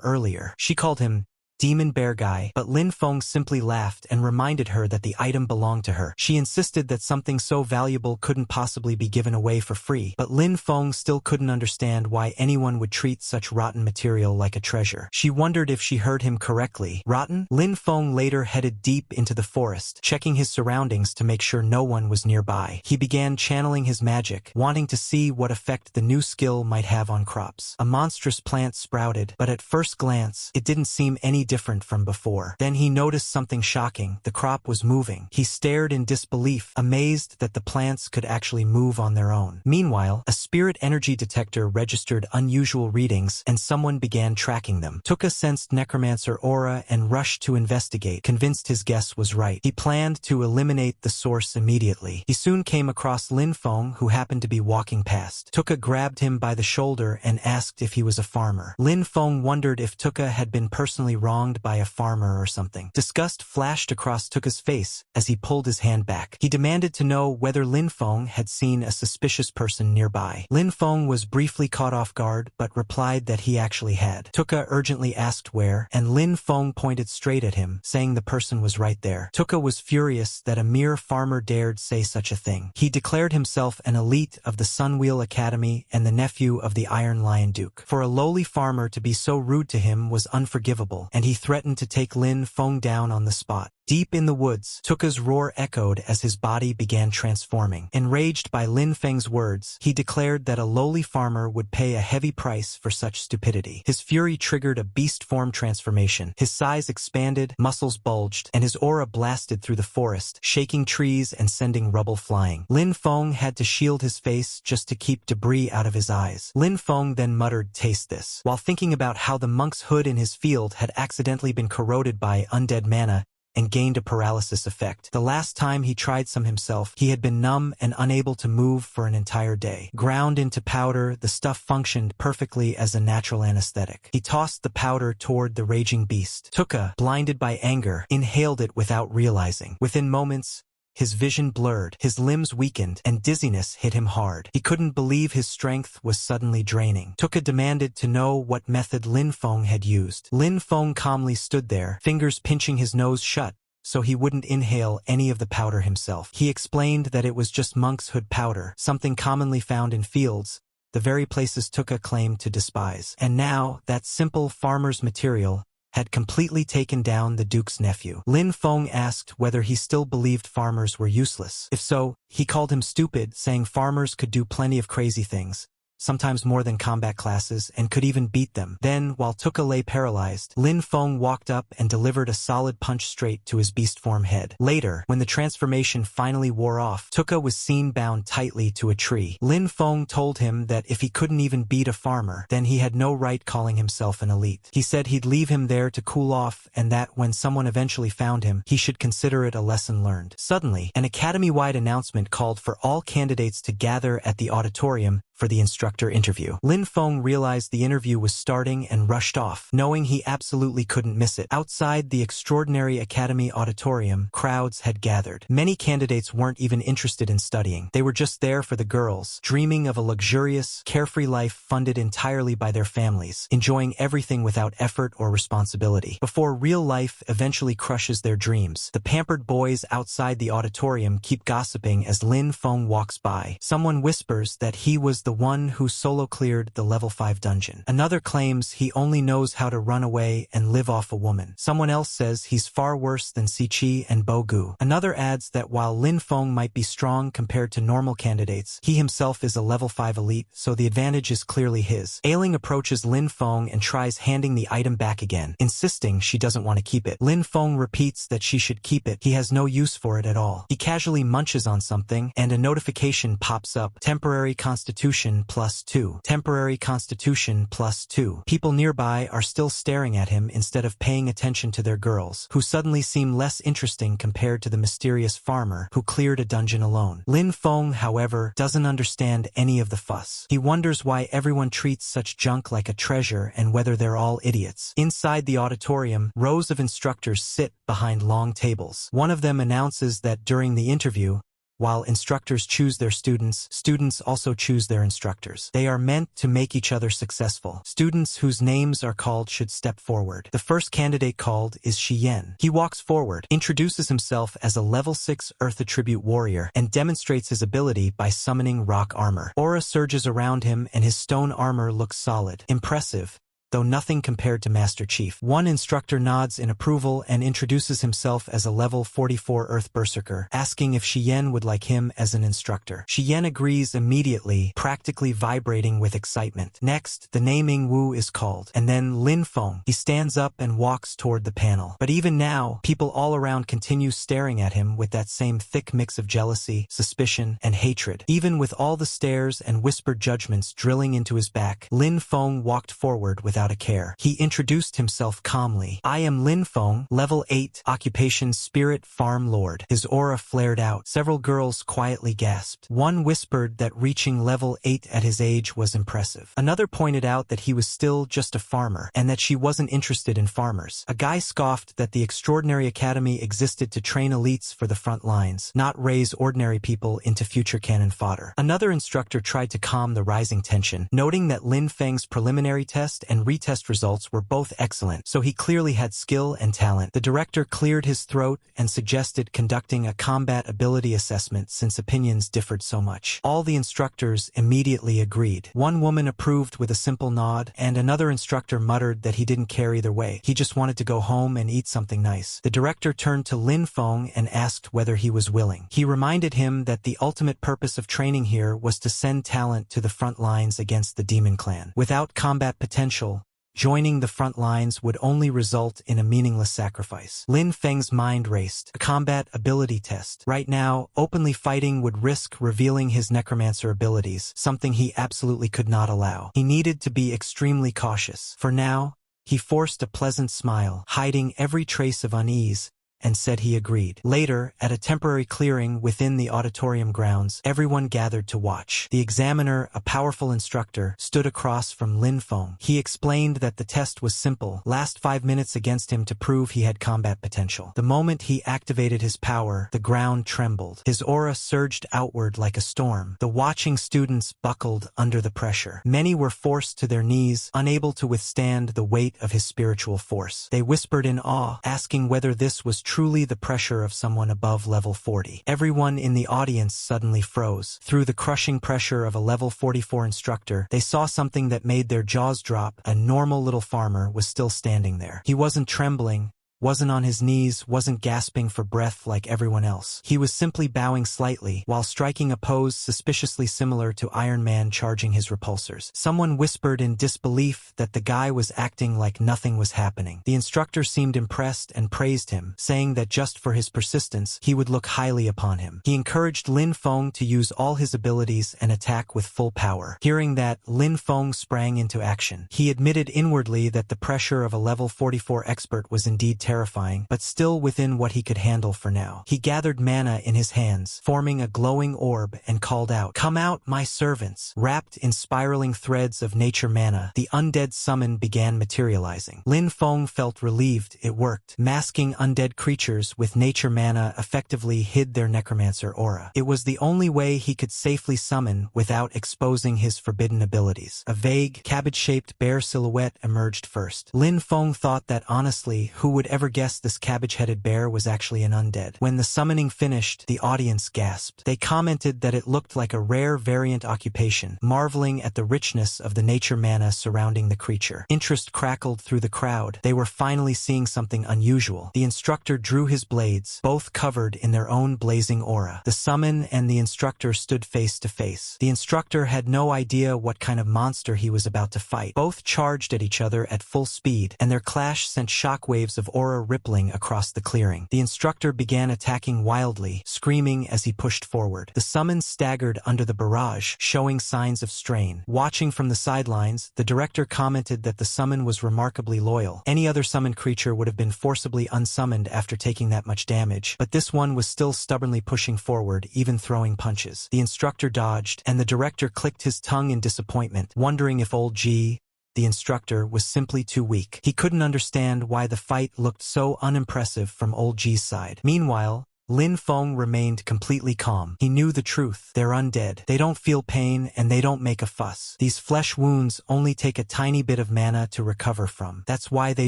earlier. She called him Demon Bear Guy, but Lin Feng simply laughed and reminded her that the item belonged to her. She insisted that something so valuable couldn't possibly be given away for free, but Lin Feng still couldn't understand why anyone would treat such rotten material like a treasure. She wondered if she heard him correctly. Rotten? Lin Feng later headed deep into the forest, checking his surroundings to make sure no one was nearby. He began channeling his magic, wanting to see what effect the new skill might have on crops. A monstrous plant sprouted, but at first glance, it didn't seem any different from before. Then he noticed something shocking. The crop was moving. He stared in disbelief, amazed that the plants could actually move on their own. Meanwhile, a spirit energy detector registered unusual readings, and someone began tracking them. Tuka sensed Necromancer aura and rushed to investigate, convinced his guess was right. He planned to eliminate the source immediately. He soon came across Lin Feng, who happened to be walking past. Tuka grabbed him by the shoulder and asked if he was a farmer. Lin Feng wondered if Tuka had been personally wronged by a farmer or something. Disgust flashed across Tuka's face as he pulled his hand back. He demanded to know whether Lin Feng had seen a suspicious person nearby. Lin Feng was briefly caught off guard, but replied that he actually had. Tuka urgently asked where, and Lin Feng pointed straight at him, saying the person was right there. Tuka was furious that a mere farmer dared say such a thing. He declared himself an elite of the Sunwheel Academy and the nephew of the Iron Lion Duke. For a lowly farmer to be so rude to him was unforgivable, and he threatened to take Lin Feng down on the spot. Deep in the woods, Tuka's roar echoed as his body began transforming. Enraged by Lin Feng's words, he declared that a lowly farmer would pay a heavy price for such stupidity. His fury triggered a beast form transformation. His size expanded, muscles bulged, and his aura blasted through the forest, shaking trees and sending rubble flying. Lin Feng had to shield his face just to keep debris out of his eyes. Lin Feng then muttered, "Taste this," while thinking about how the monk's hood in his field had accidentally been corroded by undead mana and gained a paralysis effect. The last time he tried some himself, he had been numb and unable to move for an entire day. Ground into powder, the stuff functioned perfectly as a natural anesthetic. He tossed the powder toward the raging beast. Tuka, blinded by anger, inhaled it without realizing. Within moments, his vision blurred, his limbs weakened, and dizziness hit him hard. He couldn't believe his strength was suddenly draining. Tuka demanded to know what method Lin Feng had used. Lin Feng calmly stood there, fingers pinching his nose shut, so he wouldn't inhale any of the powder himself. He explained that it was just monk's hood powder, something commonly found in fields, the very places Tuka claimed to despise. And now, that simple farmer's material had completely taken down the Duke's nephew. Lin Feng asked whether he still believed farmers were useless. If so, he called him stupid, saying farmers could do plenty of crazy things, sometimes more than combat classes, and could even beat them. Then, while Tuka lay paralyzed, Lin Feng walked up and delivered a solid punch straight to his beast form head. Later, when the transformation finally wore off, Tuka was seen bound tightly to a tree. Lin Feng told him that if he couldn't even beat a farmer, then he had no right calling himself an elite. He said he'd leave him there to cool off, and that when someone eventually found him, he should consider it a lesson learned. Suddenly, an academy-wide announcement called for all candidates to gather at the auditorium for the instructor interview. Lin Feng realized the interview was starting and rushed off, knowing he absolutely couldn't miss it. Outside the Extraordinary Academy auditorium, crowds had gathered. Many candidates weren't even interested in studying. They were just there for the girls, dreaming of a luxurious, carefree life funded entirely by their families, enjoying everything without effort or responsibility. Before real life eventually crushes their dreams, the pampered boys outside the auditorium keep gossiping as Lin Feng walks by. Someone whispers that he was the one who solo cleared the level 5 dungeon. Another claims he only knows how to run away and live off a woman. Someone else says he's far worse than Siqi and Bogu. Another adds that while Lin Feng might be strong compared to normal candidates, he himself is a level 5 elite, so the advantage is clearly his. Ailing approaches Lin Feng and tries handing the item back again, insisting she doesn't want to keep it. Lin Feng repeats that she should keep it. He has no use for it at all. He casually munches on something, and a notification pops up. Temporary Constitution +2. Temporary Constitution +2. People nearby are still staring at him instead of paying attention to their girls, who suddenly seem less interesting compared to the mysterious farmer who cleared a dungeon alone. Lin Feng, however, doesn't understand any of the fuss. He wonders why everyone treats such junk like a treasure and whether they're all idiots. Inside the auditorium, rows of instructors sit behind long tables. One of them announces that during the interview, while instructors choose their students, students also choose their instructors. They are meant to make each other successful. Students whose names are called should step forward. The first candidate called is Xiyan. He walks forward, introduces himself as a level 6 Earth Attribute warrior, and demonstrates his ability by summoning rock armor. Aura surges around him and his stone armor looks solid. Impressive, though nothing compared to Master Chief. One instructor nods in approval and introduces himself as a level 44 Earth Berserker, asking if Xiyan would like him as an instructor. Xiyan agrees immediately, practically vibrating with excitement. Next, the naming Wu is called, and then Lin Feng. He stands up and walks toward the panel. But even now, people all around continue staring at him with that same thick mix of jealousy, suspicion, and hatred. Even with all the stares and whispered judgments drilling into his back, Lin Feng walked forward without a care. He introduced himself calmly. "I am Lin Feng, level 8, occupation Spirit Farm Lord." His aura flared out. Several girls quietly gasped. One whispered that reaching level 8 at his age was impressive. Another pointed out that he was still just a farmer, and that she wasn't interested in farmers. A guy scoffed that the Extraordinary Academy existed to train elites for the front lines, not raise ordinary people into future cannon fodder. Another instructor tried to calm the rising tension, noting that Lin Feng's preliminary test and retest results were both excellent, so he clearly had skill and talent. The director cleared his throat and suggested conducting a combat ability assessment since opinions differed so much. All the instructors immediately agreed. One woman approved with a simple nod, and another instructor muttered that he didn't care either way. He just wanted to go home and eat something nice. The director turned to Lin Feng and asked whether he was willing. He reminded him that the ultimate purpose of training here was to send talent to the front lines against the demon clan. Without combat potential, joining the front lines would only result in a meaningless sacrifice. Lin Feng's mind raced. A combat ability test. Right now, openly fighting would risk revealing his necromancer abilities, something he absolutely could not allow. He needed to be extremely cautious. For now, he forced a pleasant smile, hiding every trace of unease, and said he agreed. Later, at a temporary clearing within the auditorium grounds, everyone gathered to watch. The examiner, a powerful instructor, stood across from Lin Feng. He explained that the test was simple. Last 5 minutes against him to prove he had combat potential. The moment he activated his power, the ground trembled. His aura surged outward like a storm. The watching students buckled under the pressure. Many were forced to their knees, unable to withstand the weight of his spiritual force. They whispered in awe, asking whether this was truly the pressure of someone above level 40. Everyone in the audience suddenly froze. Through the crushing pressure of a level 44 instructor, they saw something that made their jaws drop. A normal little farmer was still standing there. He wasn't trembling, wasn't on his knees, wasn't gasping for breath like everyone else. He was simply bowing slightly, while striking a pose suspiciously similar to Iron Man charging his repulsors. Someone whispered in disbelief that the guy was acting like nothing was happening. The instructor seemed impressed and praised him, saying that just for his persistence, he would look highly upon him. He encouraged Lin Feng to use all his abilities and attack with full power. Hearing that, Lin Feng sprang into action. He admitted inwardly that the pressure of a level 44 expert was indeed terrifying. terrifying, but still within what he could handle for now. He gathered mana in his hands, forming a glowing orb, and called out, "Come out, my servants!" Wrapped in spiraling threads of nature mana, the undead summon began materializing. Lin Feng felt relieved it worked. Masking undead creatures with nature mana effectively hid their necromancer aura. It was the only way he could safely summon without exposing his forbidden abilities. A vague, cabbage-shaped bear silhouette emerged first. Lin Feng thought that honestly, who would ever guess this cabbage-headed bear was actually an undead? When the summoning finished, the audience gasped. They commented that it looked like a rare variant occupation, marveling at the richness of the nature mana surrounding the creature. Interest crackled through the crowd. They were finally seeing something unusual. The instructor drew his blades, both covered in their own blazing aura. The summon and the instructor stood face to face. The instructor had no idea what kind of monster he was about to fight. Both charged at each other at full speed, and their clash sent shockwaves of aura rippling across the clearing. The instructor began attacking wildly, screaming as he pushed forward. The summon staggered under the barrage, showing signs of strain. Watching from the sidelines, the director commented that the summon was remarkably loyal. Any other summoned creature would have been forcibly unsummoned after taking that much damage, but this one was still stubbornly pushing forward, even throwing punches. The instructor dodged, and the director clicked his tongue in disappointment, wondering if old G, the instructor, was simply too weak. He couldn't understand why the fight looked so unimpressive from old G's side. Meanwhile, Lin Feng remained completely calm. He knew the truth. They're undead. They don't feel pain, and they don't make a fuss. These flesh wounds only take a tiny bit of mana to recover from. That's why they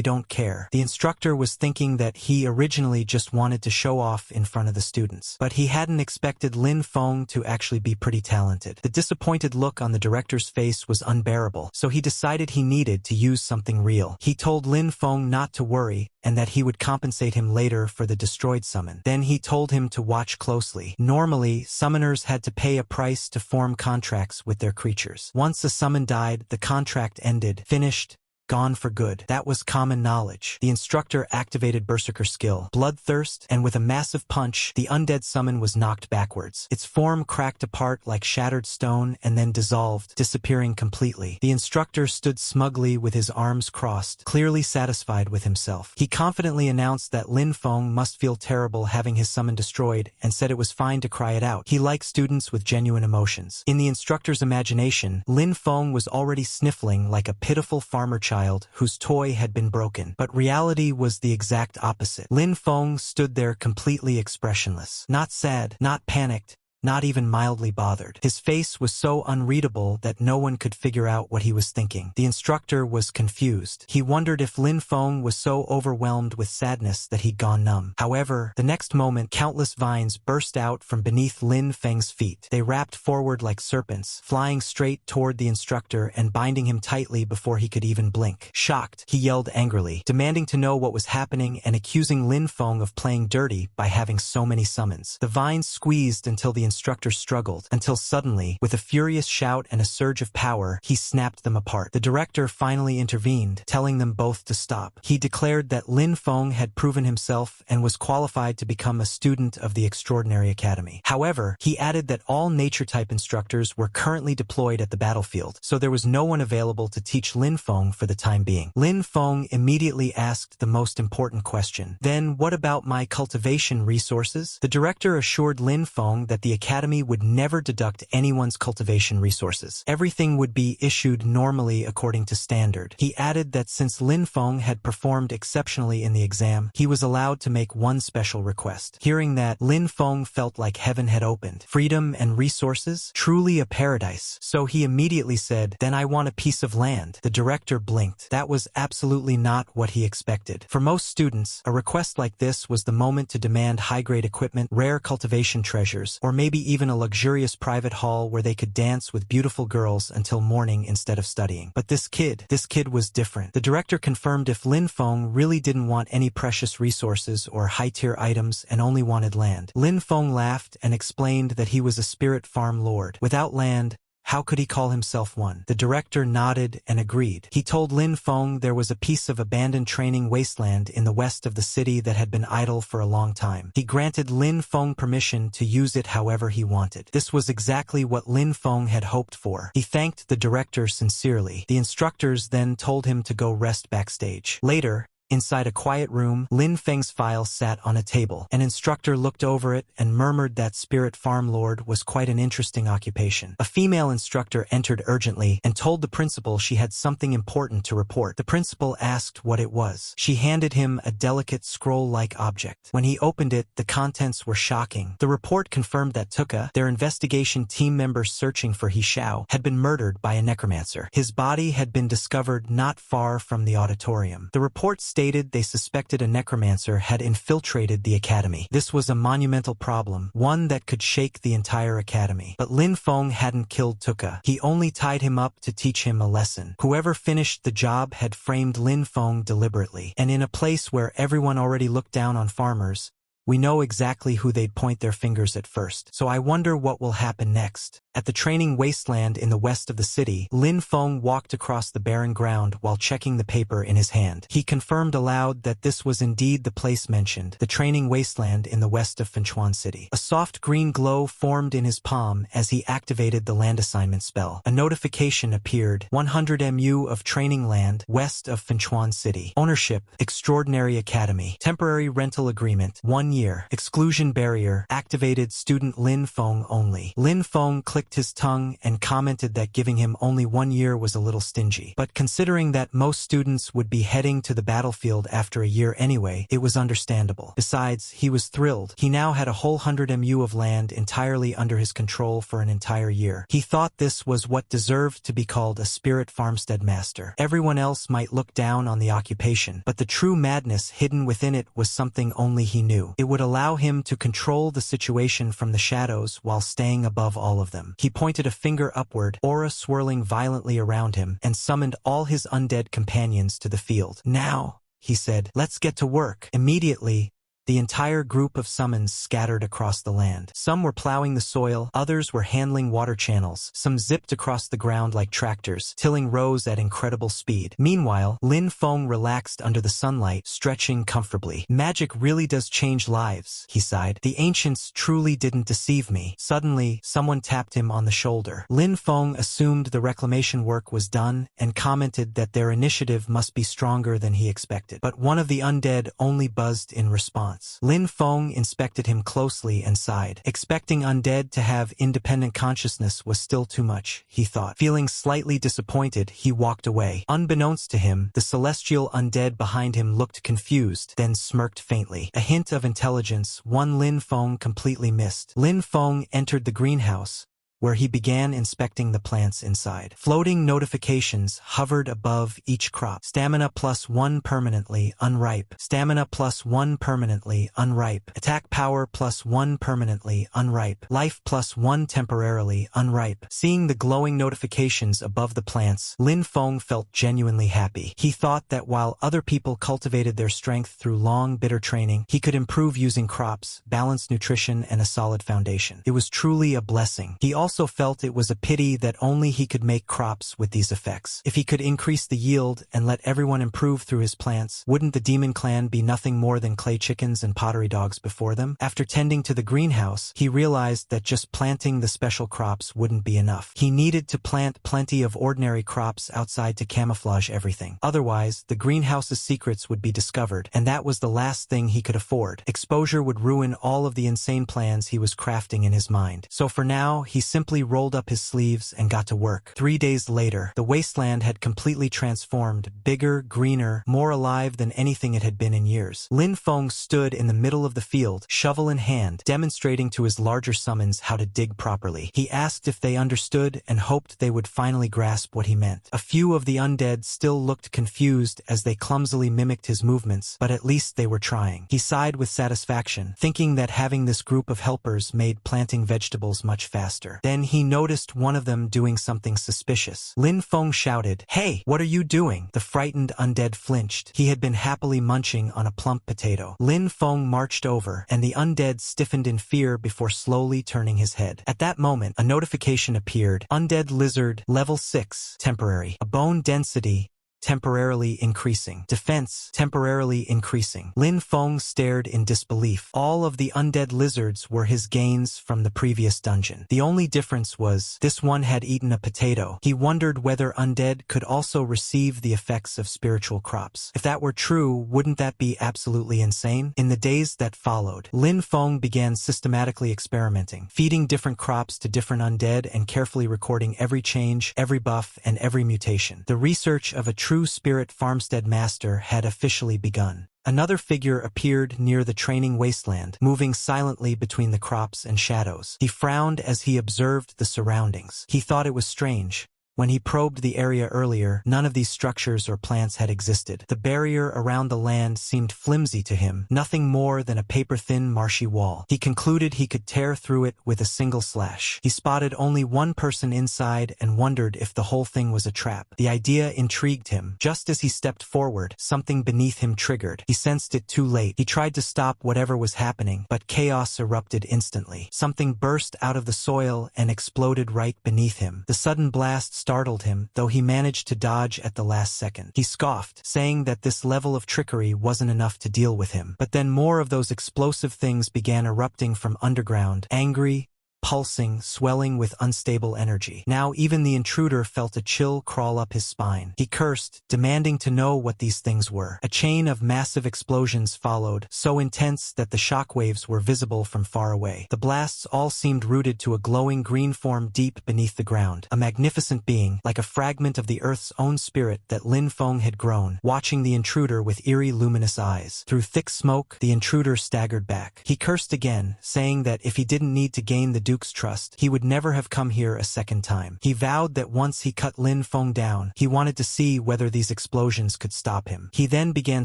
don't care. The instructor was thinking that he originally just wanted to show off in front of the students. But he hadn't expected Lin Feng to actually be pretty talented. The disappointed look on the director's face was unbearable, so he decided he needed to use something real. He told Lin Feng not to worry, and that he would compensate him later for the destroyed summon. Then he told him to watch closely. Normally, summoners had to pay a price to form contracts with their creatures. Once a summon died, the contract ended, finished, gone for good. That was common knowledge. The instructor activated Berserker skill, Bloodthirst, and with a massive punch, the undead summon was knocked backwards. Its form cracked apart like shattered stone and then dissolved, disappearing completely. The instructor stood smugly with his arms crossed, clearly satisfied with himself. He confidently announced that Lin Feng must feel terrible having his summon destroyed, and said it was fine to cry it out. He liked students with genuine emotions. In the instructor's imagination, Lin Feng was already sniffling like a pitiful farmer child whose toy had been broken, but reality was the exact opposite. Lin Feng stood there completely expressionless. Not sad, not panicked, not even mildly bothered. His face was so unreadable that no one could figure out what he was thinking. The instructor was confused. He wondered if Lin Feng was so overwhelmed with sadness that he'd gone numb. However, the next moment, countless vines burst out from beneath Lin Feng's feet. They wrapped forward like serpents, flying straight toward the instructor and binding him tightly before he could even blink. Shocked, he yelled angrily, demanding to know what was happening and accusing Lin Feng of playing dirty by having so many summons. The vines squeezed until the instructor struggled, until suddenly, with a furious shout and a surge of power, he snapped them apart. The director finally intervened, telling them both to stop. He declared that Lin Feng had proven himself and was qualified to become a student of the Extraordinary Academy. However, he added that all nature-type instructors were currently deployed at the battlefield, so there was no one available to teach Lin Feng for the time being. Lin Feng immediately asked the most important question. Then what about my cultivation resources? The director assured Lin Feng that the Academy would never deduct anyone's cultivation resources. Everything would be issued normally according to standard. He added that since Lin Feng had performed exceptionally in the exam, he was allowed to make one special request. Hearing that, Lin Feng felt like heaven had opened. Freedom and resources? Truly a paradise. So he immediately said, "Then I want a piece of land." The director blinked. That was absolutely not what he expected. For most students, a request like this was the moment to demand high-grade equipment, rare cultivation treasures, or maybe even a luxurious private hall where they could dance with beautiful girls until morning instead of studying. But this kid was different. The director confirmed if Lin Feng really didn't want any precious resources or high-tier items and only wanted land. Lin Feng laughed and explained that he was a spirit farm lord. Without land, how could he call himself one? The director nodded and agreed. He told Lin Feng there was a piece of abandoned training wasteland in the west of the city that had been idle for a long time. He granted Lin Feng permission to use it however he wanted. This was exactly what Lin Feng had hoped for. He thanked the director sincerely. The instructors then told him to go rest backstage. Later, Inside a quiet room, Lin Feng's file sat on a table. An instructor looked over it and murmured that spirit farm lord was quite an interesting occupation. A female instructor entered urgently and told the principal she had something important to report. The principal asked what it was. She handed him a delicate scroll-like object. When he opened it, the contents were shocking. The report confirmed that Tuka, their investigation team member searching for He Xiao, had been murdered by a necromancer. His body had been discovered not far from the auditorium. The report stated they suspected a necromancer had infiltrated the academy. This was a monumental problem, one that could shake the entire academy. But Lin Feng hadn't killed Tuka. He only tied him up to teach him a lesson. Whoever finished the job had framed Lin Feng deliberately, and in a place where everyone already looked down on farmers, we know exactly who they'd point their fingers at first. So I wonder what will happen next. At the training wasteland in the west of the city, Lin Feng walked across the barren ground while checking the paper in his hand. He confirmed aloud that this was indeed the place mentioned, the training wasteland in the west of Fenchuan City. A soft green glow formed in his palm as he activated the land assignment spell. A notification appeared: 100 mu of training land west of Fenchuan City. Ownership: Extraordinary Academy. Temporary rental agreement: 1 year. Exclusion barrier activated. Student Lin Feng only. Lin Feng clicked his tongue and commented that giving him only 1 year was a little stingy. But considering that most students would be heading to the battlefield after a year anyway, it was understandable. Besides, he was thrilled. He now had a whole 100 mu of land entirely under his control for an entire year. He thought this was what deserved to be called a spirit farmstead master. Everyone else might look down on the occupation, but the true madness hidden within it was something only he knew. It would allow him to control the situation from the shadows while staying above all of them. He pointed a finger upward, aura swirling violently around him, and summoned all his undead companions to the field. Now, he said, let's get to work. Immediately, the entire group of summons scattered across the land. Some were plowing the soil, others were handling water channels, some zipped across the ground like tractors, tilling rows at incredible speed. Meanwhile, Lin Feng relaxed under the sunlight, stretching comfortably. Magic really does change lives, he sighed. The ancients truly didn't deceive me. Suddenly, someone tapped him on the shoulder. Lin Feng assumed the reclamation work was done and commented that their initiative must be stronger than he expected. But one of the undead only buzzed in response. Lin Feng inspected him closely and sighed. Expecting undead to have independent consciousness was still too much, he thought. Feeling slightly disappointed, he walked away. Unbeknownst to him, the celestial undead behind him looked confused, then smirked faintly. A hint of intelligence, one Lin Feng completely missed. Lin Feng entered the greenhouse, where he began inspecting the plants inside. Floating notifications hovered above each crop. Stamina +1 permanently unripe. Stamina +1 permanently unripe. Attack power +1 permanently unripe. Life +1 temporarily unripe. Seeing the glowing notifications above the plants, Lin Feng felt genuinely happy. He thought that while other people cultivated their strength through long, bitter training, he could improve using crops, balanced nutrition, and a solid foundation. It was truly a blessing. He also felt it was a pity that only he could make crops with these effects. If he could increase the yield and let everyone improve through his plants, wouldn't the demon clan be nothing more than clay chickens and pottery dogs before them? After tending to the greenhouse, he realized that just planting the special crops wouldn't be enough. He needed to plant plenty of ordinary crops outside to camouflage everything. Otherwise, the greenhouse's secrets would be discovered, and that was the last thing he could afford. Exposure would ruin all of the insane plans he was crafting in his mind. So for now, he simply rolled up his sleeves and got to work. 3 days later, the wasteland had completely transformed, bigger, greener, more alive than anything it had been in years. Lin Feng stood in the middle of the field, shovel in hand, demonstrating to his larger summons how to dig properly. He asked if they understood and hoped they would finally grasp what he meant. A few of the undead still looked confused as they clumsily mimicked his movements, but at least they were trying. He sighed with satisfaction, thinking that having this group of helpers made planting vegetables much faster. Then he noticed one of them doing something suspicious. Lin Feng shouted, "Hey, what are you doing?" The frightened undead flinched. He had been happily munching on a plump potato. Lin Feng marched over, and the undead stiffened in fear before slowly turning his head. At that moment, a notification appeared. Undead lizard, level 6, temporary. A bone density temporarily increasing. Defense, temporarily increasing. Lin Feng stared in disbelief. All of the undead lizards were his gains from the previous dungeon. The only difference was, this one had eaten a potato. He wondered whether undead could also receive the effects of spiritual crops. If that were true, wouldn't that be absolutely insane? In the days that followed, Lin Feng began systematically experimenting, feeding different crops to different undead and carefully recording every change, every buff, and every mutation. The research of a true spirit farmstead master had officially begun. Another figure appeared near the training wasteland, moving silently between the crops and shadows. He frowned as he observed the surroundings. He thought it was strange. When he probed the area earlier, none of these structures or plants had existed. The barrier around the land seemed flimsy to him, nothing more than a paper-thin, marshy wall. He concluded he could tear through it with a single slash. He spotted only one person inside and wondered if the whole thing was a trap. The idea intrigued him. Just as he stepped forward, something beneath him triggered. He sensed it too late. He tried to stop whatever was happening, but chaos erupted instantly. Something burst out of the soil and exploded right beneath him. The sudden blast startled him, though he managed to dodge at the last second. He scoffed, saying that this level of trickery wasn't enough to deal with him. But then more of those explosive things began erupting from underground, angry, pulsing, swelling with unstable energy. Now even the intruder felt a chill crawl up his spine. He cursed, demanding to know what these things were. A chain of massive explosions followed, so intense that the shockwaves were visible from far away. The blasts all seemed rooted to a glowing green form deep beneath the ground. A magnificent being, like a fragment of the Earth's own spirit that Lin Feng had grown, watching the intruder with eerie luminous eyes. Through thick smoke, the intruder staggered back. He cursed again, saying that if he didn't need to gain the Duke's trust, he would never have come here a second time. He vowed that once he cut Lin Feng down, he wanted to see whether these explosions could stop him. He then began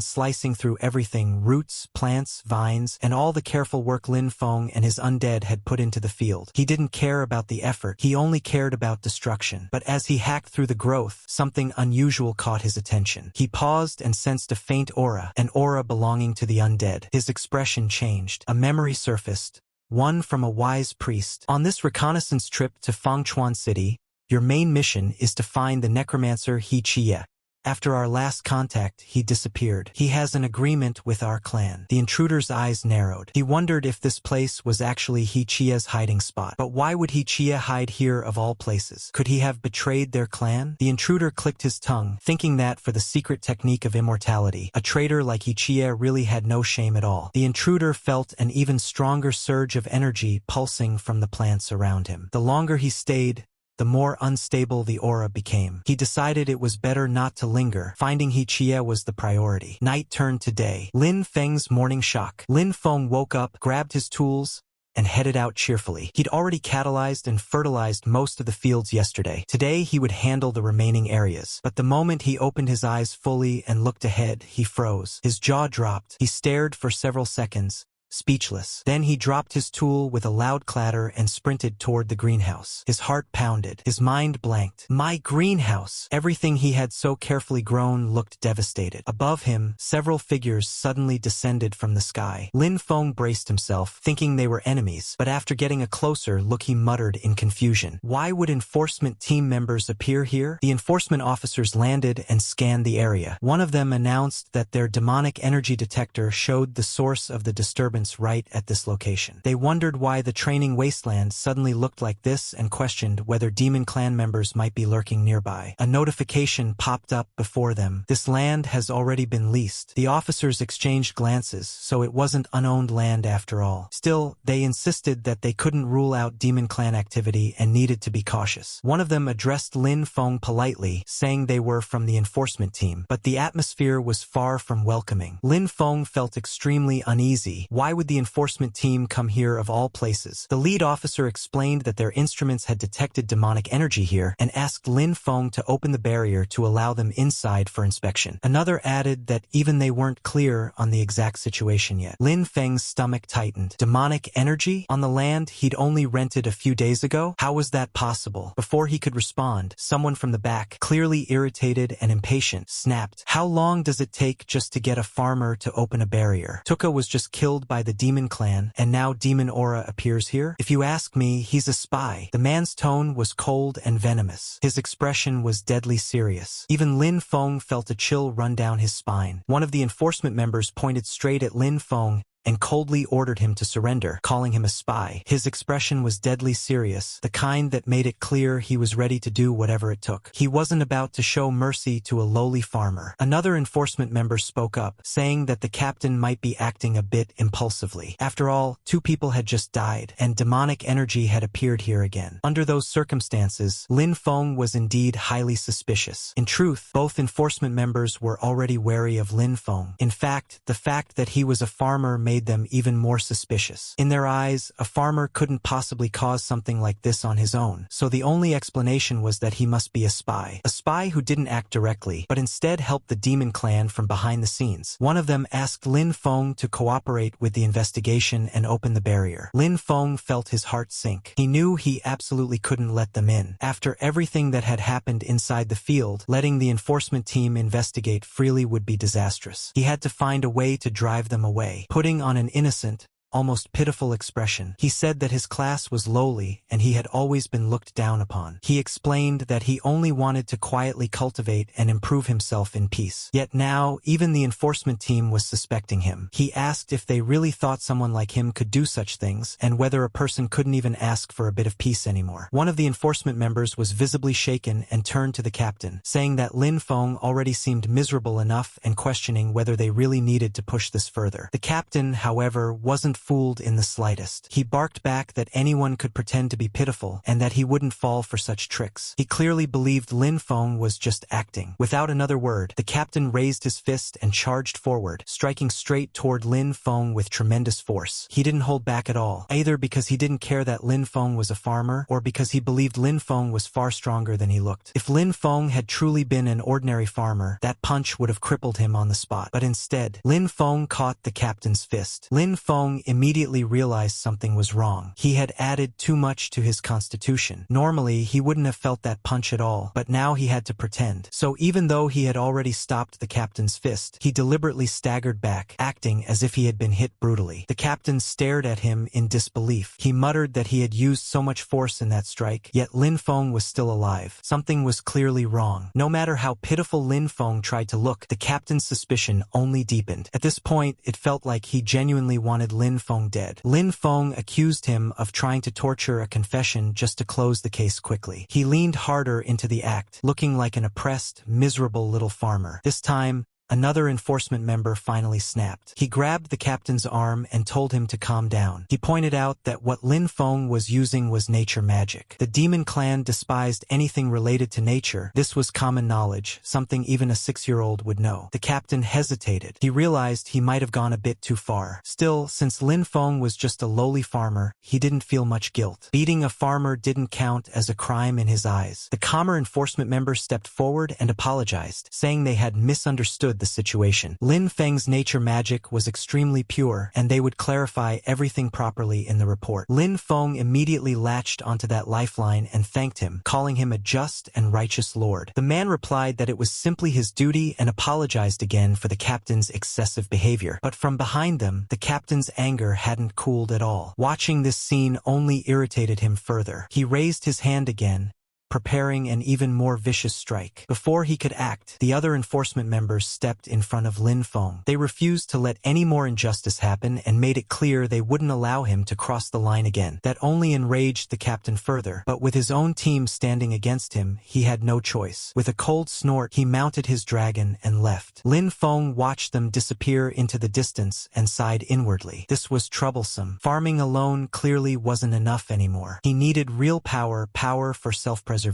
slicing through everything, roots, plants, vines, and all the careful work Lin Feng and his undead had put into the field. He didn't care about the effort, he only cared about destruction. But as he hacked through the growth, something unusual caught his attention. He paused and sensed a faint aura, an aura belonging to the undead. His expression changed. A memory surfaced, one from a wise priest. On this reconnaissance trip to Fangchuan City, your main mission is to find the Necromancer He Chia. After our last contact, he disappeared. He has an agreement with our clan. The intruder's eyes narrowed. He wondered if this place was actually He Chia's hiding spot. But why would He Chia hide here of all places? Could he have betrayed their clan? The intruder clicked his tongue, thinking that for the secret technique of immortality, a traitor like He Chia really had no shame at all. The intruder felt an even stronger surge of energy pulsing from the plants around him. The longer he stayed, the more unstable the aura became. He decided it was better not to linger. Finding He Chia was the priority. Night turned to day. Lin Feng's morning shock. Lin Feng woke up, grabbed his tools, and headed out cheerfully. He'd already catalyzed and fertilized most of the fields yesterday. Today he would handle the remaining areas. But the moment he opened his eyes fully and looked ahead, he froze. His jaw dropped. He stared for several seconds, speechless. Then he dropped his tool with a loud clatter and sprinted toward the greenhouse. His heart pounded. His mind blanked. My greenhouse! Everything he had so carefully grown looked devastated. Above him, several figures suddenly descended from the sky. Lin Feng braced himself, thinking they were enemies, but after getting a closer look he muttered in confusion. Why would enforcement team members appear here? The enforcement officers landed and scanned the area. One of them announced that their demonic energy detector showed the source of the disturbance right at this location. They wondered why the training wasteland suddenly looked like this and questioned whether demon clan members might be lurking nearby. A notification popped up before them. This land has already been leased. The officers exchanged glances, so it wasn't unowned land after all. Still, they insisted that they couldn't rule out demon clan activity and needed to be cautious. One of them addressed Lin Feng politely, saying they were from the enforcement team, but the atmosphere was far from welcoming. Lin Feng felt extremely uneasy. Why would the enforcement team come here of all places? The lead officer explained that their instruments had detected demonic energy here and asked Lin Feng to open the barrier to allow them inside for inspection. Another added that even they weren't clear on the exact situation yet. Lin Feng's stomach tightened. Demonic energy? On the land he'd only rented a few days ago? How was that possible? Before he could respond, someone from the back, clearly irritated and impatient, snapped. How long does it take just to get a farmer to open a barrier? Tuka was just killed by the demon clan, and now demon aura appears here? If you ask me, he's a spy. The man's tone was cold and venomous. His expression was deadly serious. Even Lin Feng felt a chill run down his spine. One of the enforcement members pointed straight at Lin Feng and coldly ordered him to surrender, calling him a spy. His expression was deadly serious, the kind that made it clear he was ready to do whatever it took. He wasn't about to show mercy to a lowly farmer. Another enforcement member spoke up, saying that the captain might be acting a bit impulsively. After all, 2 people had just died, and demonic energy had appeared here again. Under those circumstances, Lin Feng was indeed highly suspicious. In truth, both enforcement members were already wary of Lin Feng. In fact, the fact that he was a farmer made them even more suspicious. In their eyes, a farmer couldn't possibly cause something like this on his own, so the only explanation was that he must be a spy. A spy who didn't act directly, but instead helped the demon clan from behind the scenes. One of them asked Lin Feng to cooperate with the investigation and open the barrier. Lin Feng felt his heart sink. He knew he absolutely couldn't let them in. After everything that had happened inside the field, letting the enforcement team investigate freely would be disastrous. He had to find a way to drive them away. Putting on an innocent, almost pitiful expression, he said that his class was lowly and he had always been looked down upon. He explained that he only wanted to quietly cultivate and improve himself in peace. Yet now, even the enforcement team was suspecting him. He asked if they really thought someone like him could do such things, and whether a person couldn't even ask for a bit of peace anymore. One of the enforcement members was visibly shaken and turned to the captain, saying that Lin Feng already seemed miserable enough and questioning whether they really needed to push this further. The captain, however, wasn't fooled in the slightest. He barked back that anyone could pretend to be pitiful and that he wouldn't fall for such tricks. He clearly believed Lin Feng was just acting. Without another word, the captain raised his fist and charged forward, striking straight toward Lin Feng with tremendous force. He didn't hold back at all, either because he didn't care that Lin Feng was a farmer or because he believed Lin Feng was far stronger than he looked. If Lin Feng had truly been an ordinary farmer, that punch would have crippled him on the spot. But instead, Lin Feng caught the captain's fist. Lin Feng immediately realized something was wrong. He had added too much to his constitution. Normally, he wouldn't have felt that punch at all, but now he had to pretend. So even though he had already stopped the captain's fist, he deliberately staggered back, acting as if he had been hit brutally. The captain stared at him in disbelief. He muttered that he had used so much force in that strike, yet Lin Feng was still alive. Something was clearly wrong. No matter how pitiful Lin Feng tried to look, the captain's suspicion only deepened. At this point, it felt like he genuinely wanted Lin Feng dead. Lin Feng accused him of trying to torture a confession just to close the case quickly. He leaned harder into the act, looking like an oppressed, miserable little farmer. This time, another enforcement member finally snapped. He grabbed the captain's arm and told him to calm down. He pointed out that what Lin Feng was using was nature magic. The demon clan despised anything related to nature. This was common knowledge, something even a 6-year-old would know. The captain hesitated. He realized he might have gone a bit too far. Still, since Lin Feng was just a lowly farmer, he didn't feel much guilt. Beating a farmer didn't count as a crime in his eyes. The calmer enforcement member stepped forward and apologized, saying they had misunderstood the situation. Lin Feng's nature magic was extremely pure, and they would clarify everything properly in the report. Lin Feng immediately latched onto that lifeline and thanked him, calling him a just and righteous lord. The man replied that it was simply his duty and apologized again for the captain's excessive behavior. But from behind them, the captain's anger hadn't cooled at all. Watching this scene only irritated him further. He raised his hand again, preparing an even more vicious strike. Before he could act, the other enforcement members stepped in front of Lin Feng. They refused to let any more injustice happen and made it clear they wouldn't allow him to cross the line again. That only enraged the captain further, but with his own team standing against him, he had no choice. With a cold snort, he mounted his dragon and left. Lin Feng watched them disappear into the distance and sighed inwardly. This was troublesome. Farming alone clearly wasn't enough anymore. He needed real power for self-preservation.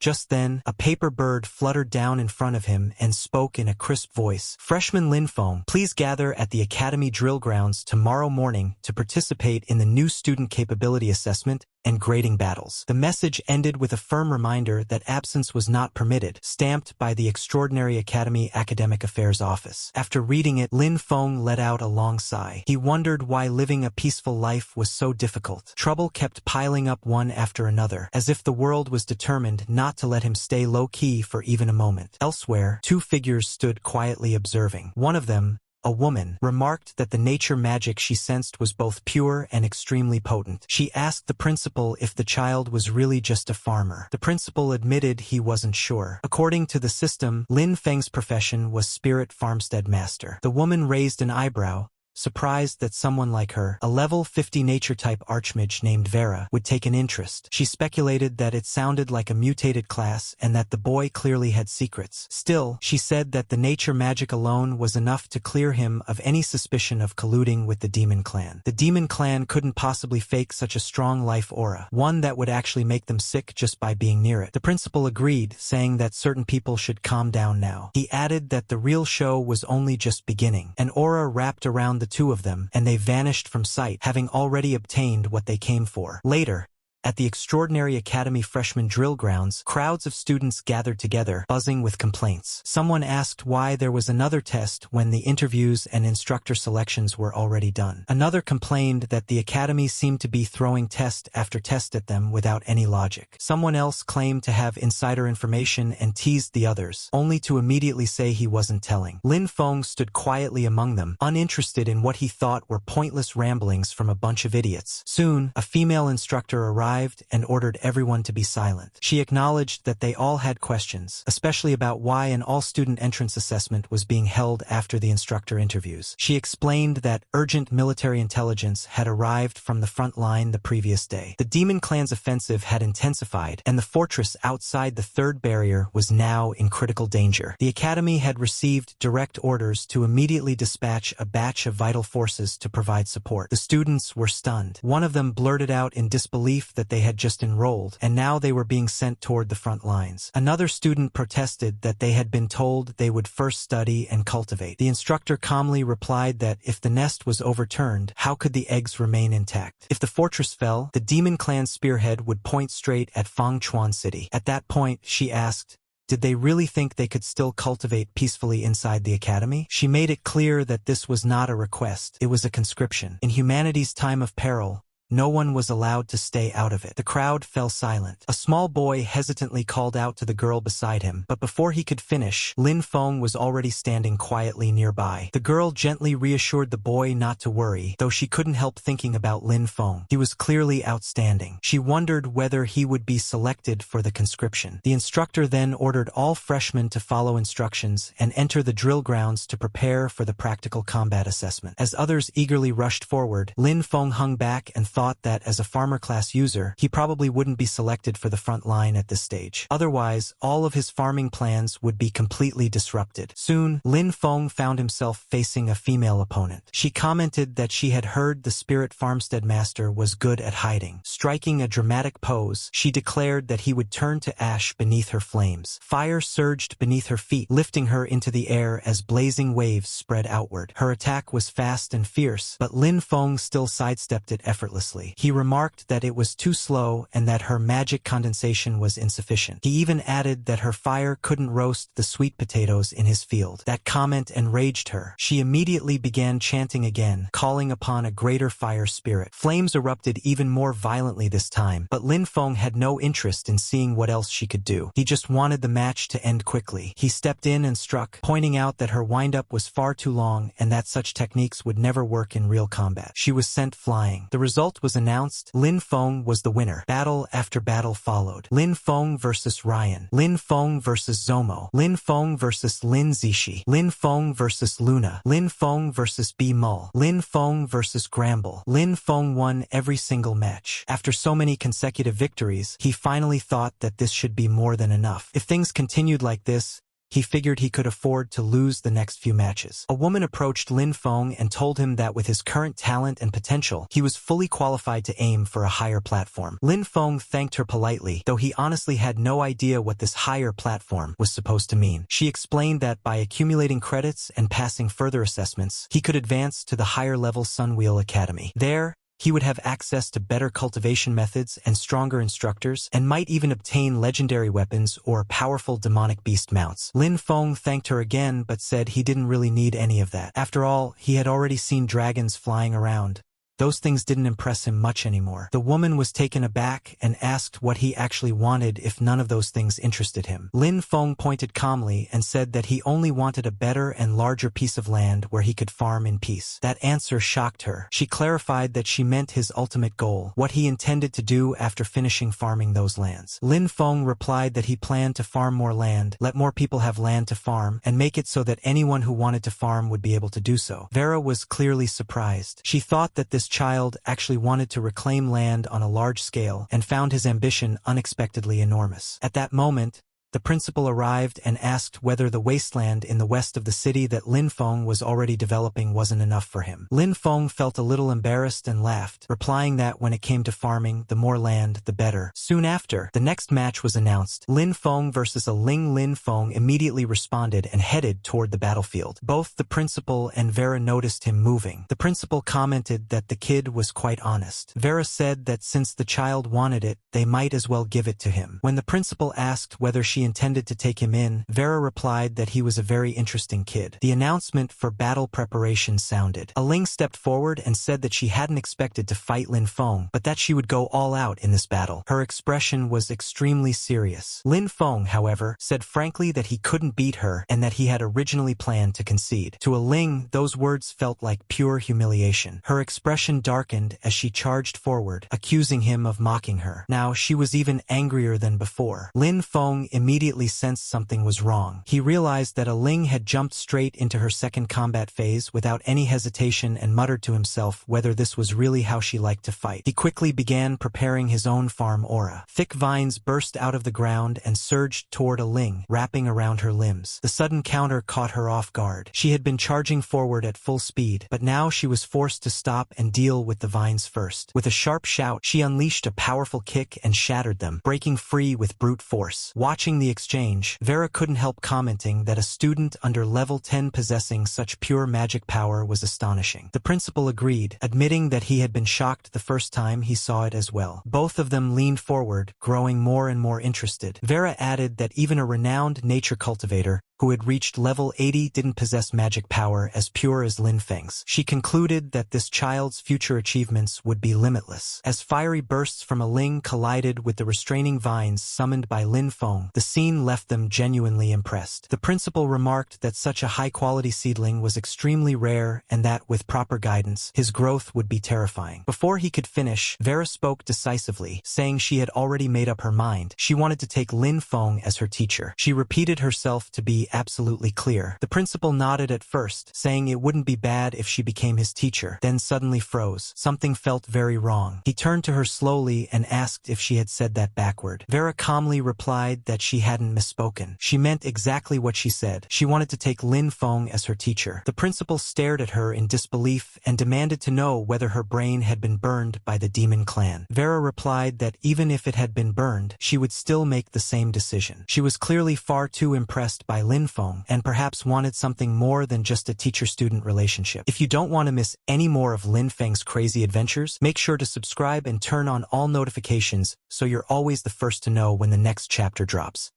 Just then, a paper bird fluttered down in front of him and spoke in a crisp voice. "Freshman Lin Feng, please gather at the Academy drill grounds tomorrow morning to participate in the new student capability assessment and grading battles." The message ended with a firm reminder that absence was not permitted, stamped by the Extraordinary Academy Academic Affairs Office. After reading it, Lin Feng let out a long sigh. He wondered why living a peaceful life was so difficult. Trouble kept piling up one after another, as if the world was determined not to let him stay low-key for even a moment. Elsewhere, 2 figures stood quietly observing. One of them, a woman, remarked that the nature magic she sensed was both pure and extremely potent. She asked the principal if the child was really just a farmer. The principal admitted he wasn't sure. According to the system, Lin Feng's profession was spirit farmstead master. The woman raised an eyebrow, surprised that someone like her, a level 50 nature-type archmage named Vera, would take an interest. She speculated that it sounded like a mutated class and that the boy clearly had secrets. Still, she said that the nature magic alone was enough to clear him of any suspicion of colluding with the demon clan. The demon clan couldn't possibly fake such a strong life aura, one that would actually make them sick just by being near it. The principal agreed, saying that certain people should calm down now. He added that the real show was only just beginning. An aura wrapped around the two of them, and they vanished from sight, having already obtained what they came for. Later, at the Extraordinary Academy freshman drill grounds, crowds of students gathered together, buzzing with complaints. Someone asked why there was another test when the interviews and instructor selections were already done. Another complained that the academy seemed to be throwing test after test at them without any logic. Someone else claimed to have insider information and teased the others, only to immediately say he wasn't telling. Lin Feng stood quietly among them, uninterested in what he thought were pointless ramblings from a bunch of idiots. Soon, a female instructor arrived and ordered everyone to be silent. She acknowledged that they all had questions, especially about why an all-student entrance assessment was being held after the instructor interviews. She explained that urgent military intelligence had arrived from the front line the previous day. The demon clan's offensive had intensified, and the fortress outside the third barrier was now in critical danger. The academy had received direct orders to immediately dispatch a batch of vital forces to provide support. The students were stunned. One of them blurted out in disbelief that they had just enrolled, and now they were being sent toward the front lines. Another student protested that they had been told they would first study and cultivate. The instructor calmly replied that if the nest was overturned, how could the eggs remain intact? If the fortress fell, the demon clan spearhead would point straight at Fangchuan City. At that point, she asked, did they really think they could still cultivate peacefully inside the academy? She made it clear that this was not a request, it was a conscription. In humanity's time of peril, no one was allowed to stay out of it. The crowd fell silent. A small boy hesitantly called out to the girl beside him, but before he could finish, Lin Feng was already standing quietly nearby. The girl gently reassured the boy not to worry, though she couldn't help thinking about Lin Feng. He was clearly outstanding. She wondered whether he would be selected for the conscription. The instructor then ordered all freshmen to follow instructions and enter the drill grounds to prepare for the practical combat assessment. As others eagerly rushed forward, Lin Feng hung back and thought that as a farmer class user, he probably wouldn't be selected for the front line at this stage. Otherwise, all of his farming plans would be completely disrupted. Soon, Lin Feng found himself facing a female opponent. She commented that she had heard the spirit farmstead master was good at hiding. Striking a dramatic pose, she declared that he would turn to ash beneath her flames. Fire surged beneath her feet, lifting her into the air as blazing waves spread outward. Her attack was fast and fierce, but Lin Feng still sidestepped it effortlessly. He remarked that it was too slow and that her magic condensation was insufficient. He even added that her fire couldn't roast the sweet potatoes in his field. That comment enraged her. She immediately began chanting again, calling upon a greater fire spirit. Flames erupted even more violently this time, but Lin Feng had no interest in seeing what else she could do. He just wanted the match to end quickly. He stepped in and struck, pointing out that her wind-up was far too long and that such techniques would never work in real combat. She was sent flying. The result was announced. Lin Feng was the winner. Battle after battle followed. Lin Feng versus Ryan. Lin Feng versus Zomo. Lin Feng versus Lin Zishi. Lin Feng versus Luna. Lin Feng versus B Mull. Lin Feng versus Gramble. Lin Feng won every single match. After so many consecutive victories, he finally thought that this should be more than enough. If things continued like this, he figured he could afford to lose the next few matches. A woman approached Lin Feng and told him that with his current talent and potential, he was fully qualified to aim for a higher platform. Lin Feng thanked her politely, though he honestly had no idea what this higher platform was supposed to mean. She explained that by accumulating credits and passing further assessments, he could advance to the higher-level Sunwheel Academy. There, he would have access to better cultivation methods and stronger instructors, and might even obtain legendary weapons or powerful demonic beast mounts. Lin Feng thanked her again but said he didn't really need any of that. After all, he had already seen dragons flying around, those things didn't impress him much anymore. The woman was taken aback and asked what he actually wanted if none of those things interested him. Lin Feng pointed calmly and said that he only wanted a better and larger piece of land where he could farm in peace. That answer shocked her. She clarified that she meant his ultimate goal, what he intended to do after finishing farming those lands. Lin Feng replied that he planned to farm more land, let more people have land to farm, and make it so that anyone who wanted to farm would be able to do so. Vera was clearly surprised. She thought that this child actually wanted to reclaim land on a large scale and found his ambition unexpectedly enormous. At that moment, the principal arrived and asked whether the wasteland in the west of the city that Lin Feng was already developing wasn't enough for him. Lin Feng felt a little embarrassed and laughed, replying that when it came to farming, the more land, the better. Soon after, the next match was announced. Lin Feng versus a Ling. Lin Feng immediately responded and headed toward the battlefield. Both the principal and Vera noticed him moving. The principal commented that the kid was quite honest. Vera said that since the child wanted it, they might as well give it to him. When the principal asked whether she intended to take him in, Vera replied that he was a very interesting kid. The announcement for battle preparation sounded. A Ling stepped forward and said that she hadn't expected to fight Lin Feng, but that she would go all out in this battle. Her expression was extremely serious. Lin Feng, however, said frankly that he couldn't beat her and that he had originally planned to concede. To a Ling, those words felt like pure humiliation. Her expression darkened as she charged forward, accusing him of mocking her. Now she was even angrier than before. Lin Feng immediately sensed something was wrong. He realized that a Ling had jumped straight into her second combat phase without any hesitation and muttered to himself whether this was really how she liked to fight. He quickly began preparing his own farm aura. Thick vines burst out of the ground and surged toward a Ling, wrapping around her limbs. The sudden counter caught her off guard. She had been charging forward at full speed, but now she was forced to stop and deal with the vines first. With a sharp shout, she unleashed a powerful kick and shattered them, breaking free with brute force. Watching the exchange, Vera couldn't help commenting that a student under level 10 possessing such pure magic power was astonishing. The principal agreed, admitting that he had been shocked the first time he saw it as well. Both of them leaned forward, growing more and more interested. Vera added that even a renowned nature cultivator who had reached level 80 didn't possess magic power as pure as Lin Feng's. She concluded that this child's future achievements would be limitless. As fiery bursts from a Ling collided with the restraining vines summoned by Lin Feng, the scene left them genuinely impressed. The principal remarked that such a high-quality seedling was extremely rare and that, with proper guidance, his growth would be terrifying. Before he could finish, Vera spoke decisively, saying she had already made up her mind. She wanted to take Lin Feng as her teacher. She repeated herself to be absolutely clear. The principal nodded at first, saying it wouldn't be bad if she became his teacher, then suddenly froze. Something felt very wrong. He turned to her slowly and asked if she had said that backward. Vera calmly replied that she hadn't misspoken. She meant exactly what she said. She wanted to take Lin Feng as her teacher. The principal stared at her in disbelief and demanded to know whether her brain had been burned by the demon clan. Vera replied that even if it had been burned, she would still make the same decision. She was clearly far too impressed by Lin Feng and perhaps wanted something more than just a teacher-student relationship. If you don't want to miss any more of Lin Feng's crazy adventures, make sure to subscribe and turn on all notifications so you're always the first to know when the next chapter drops.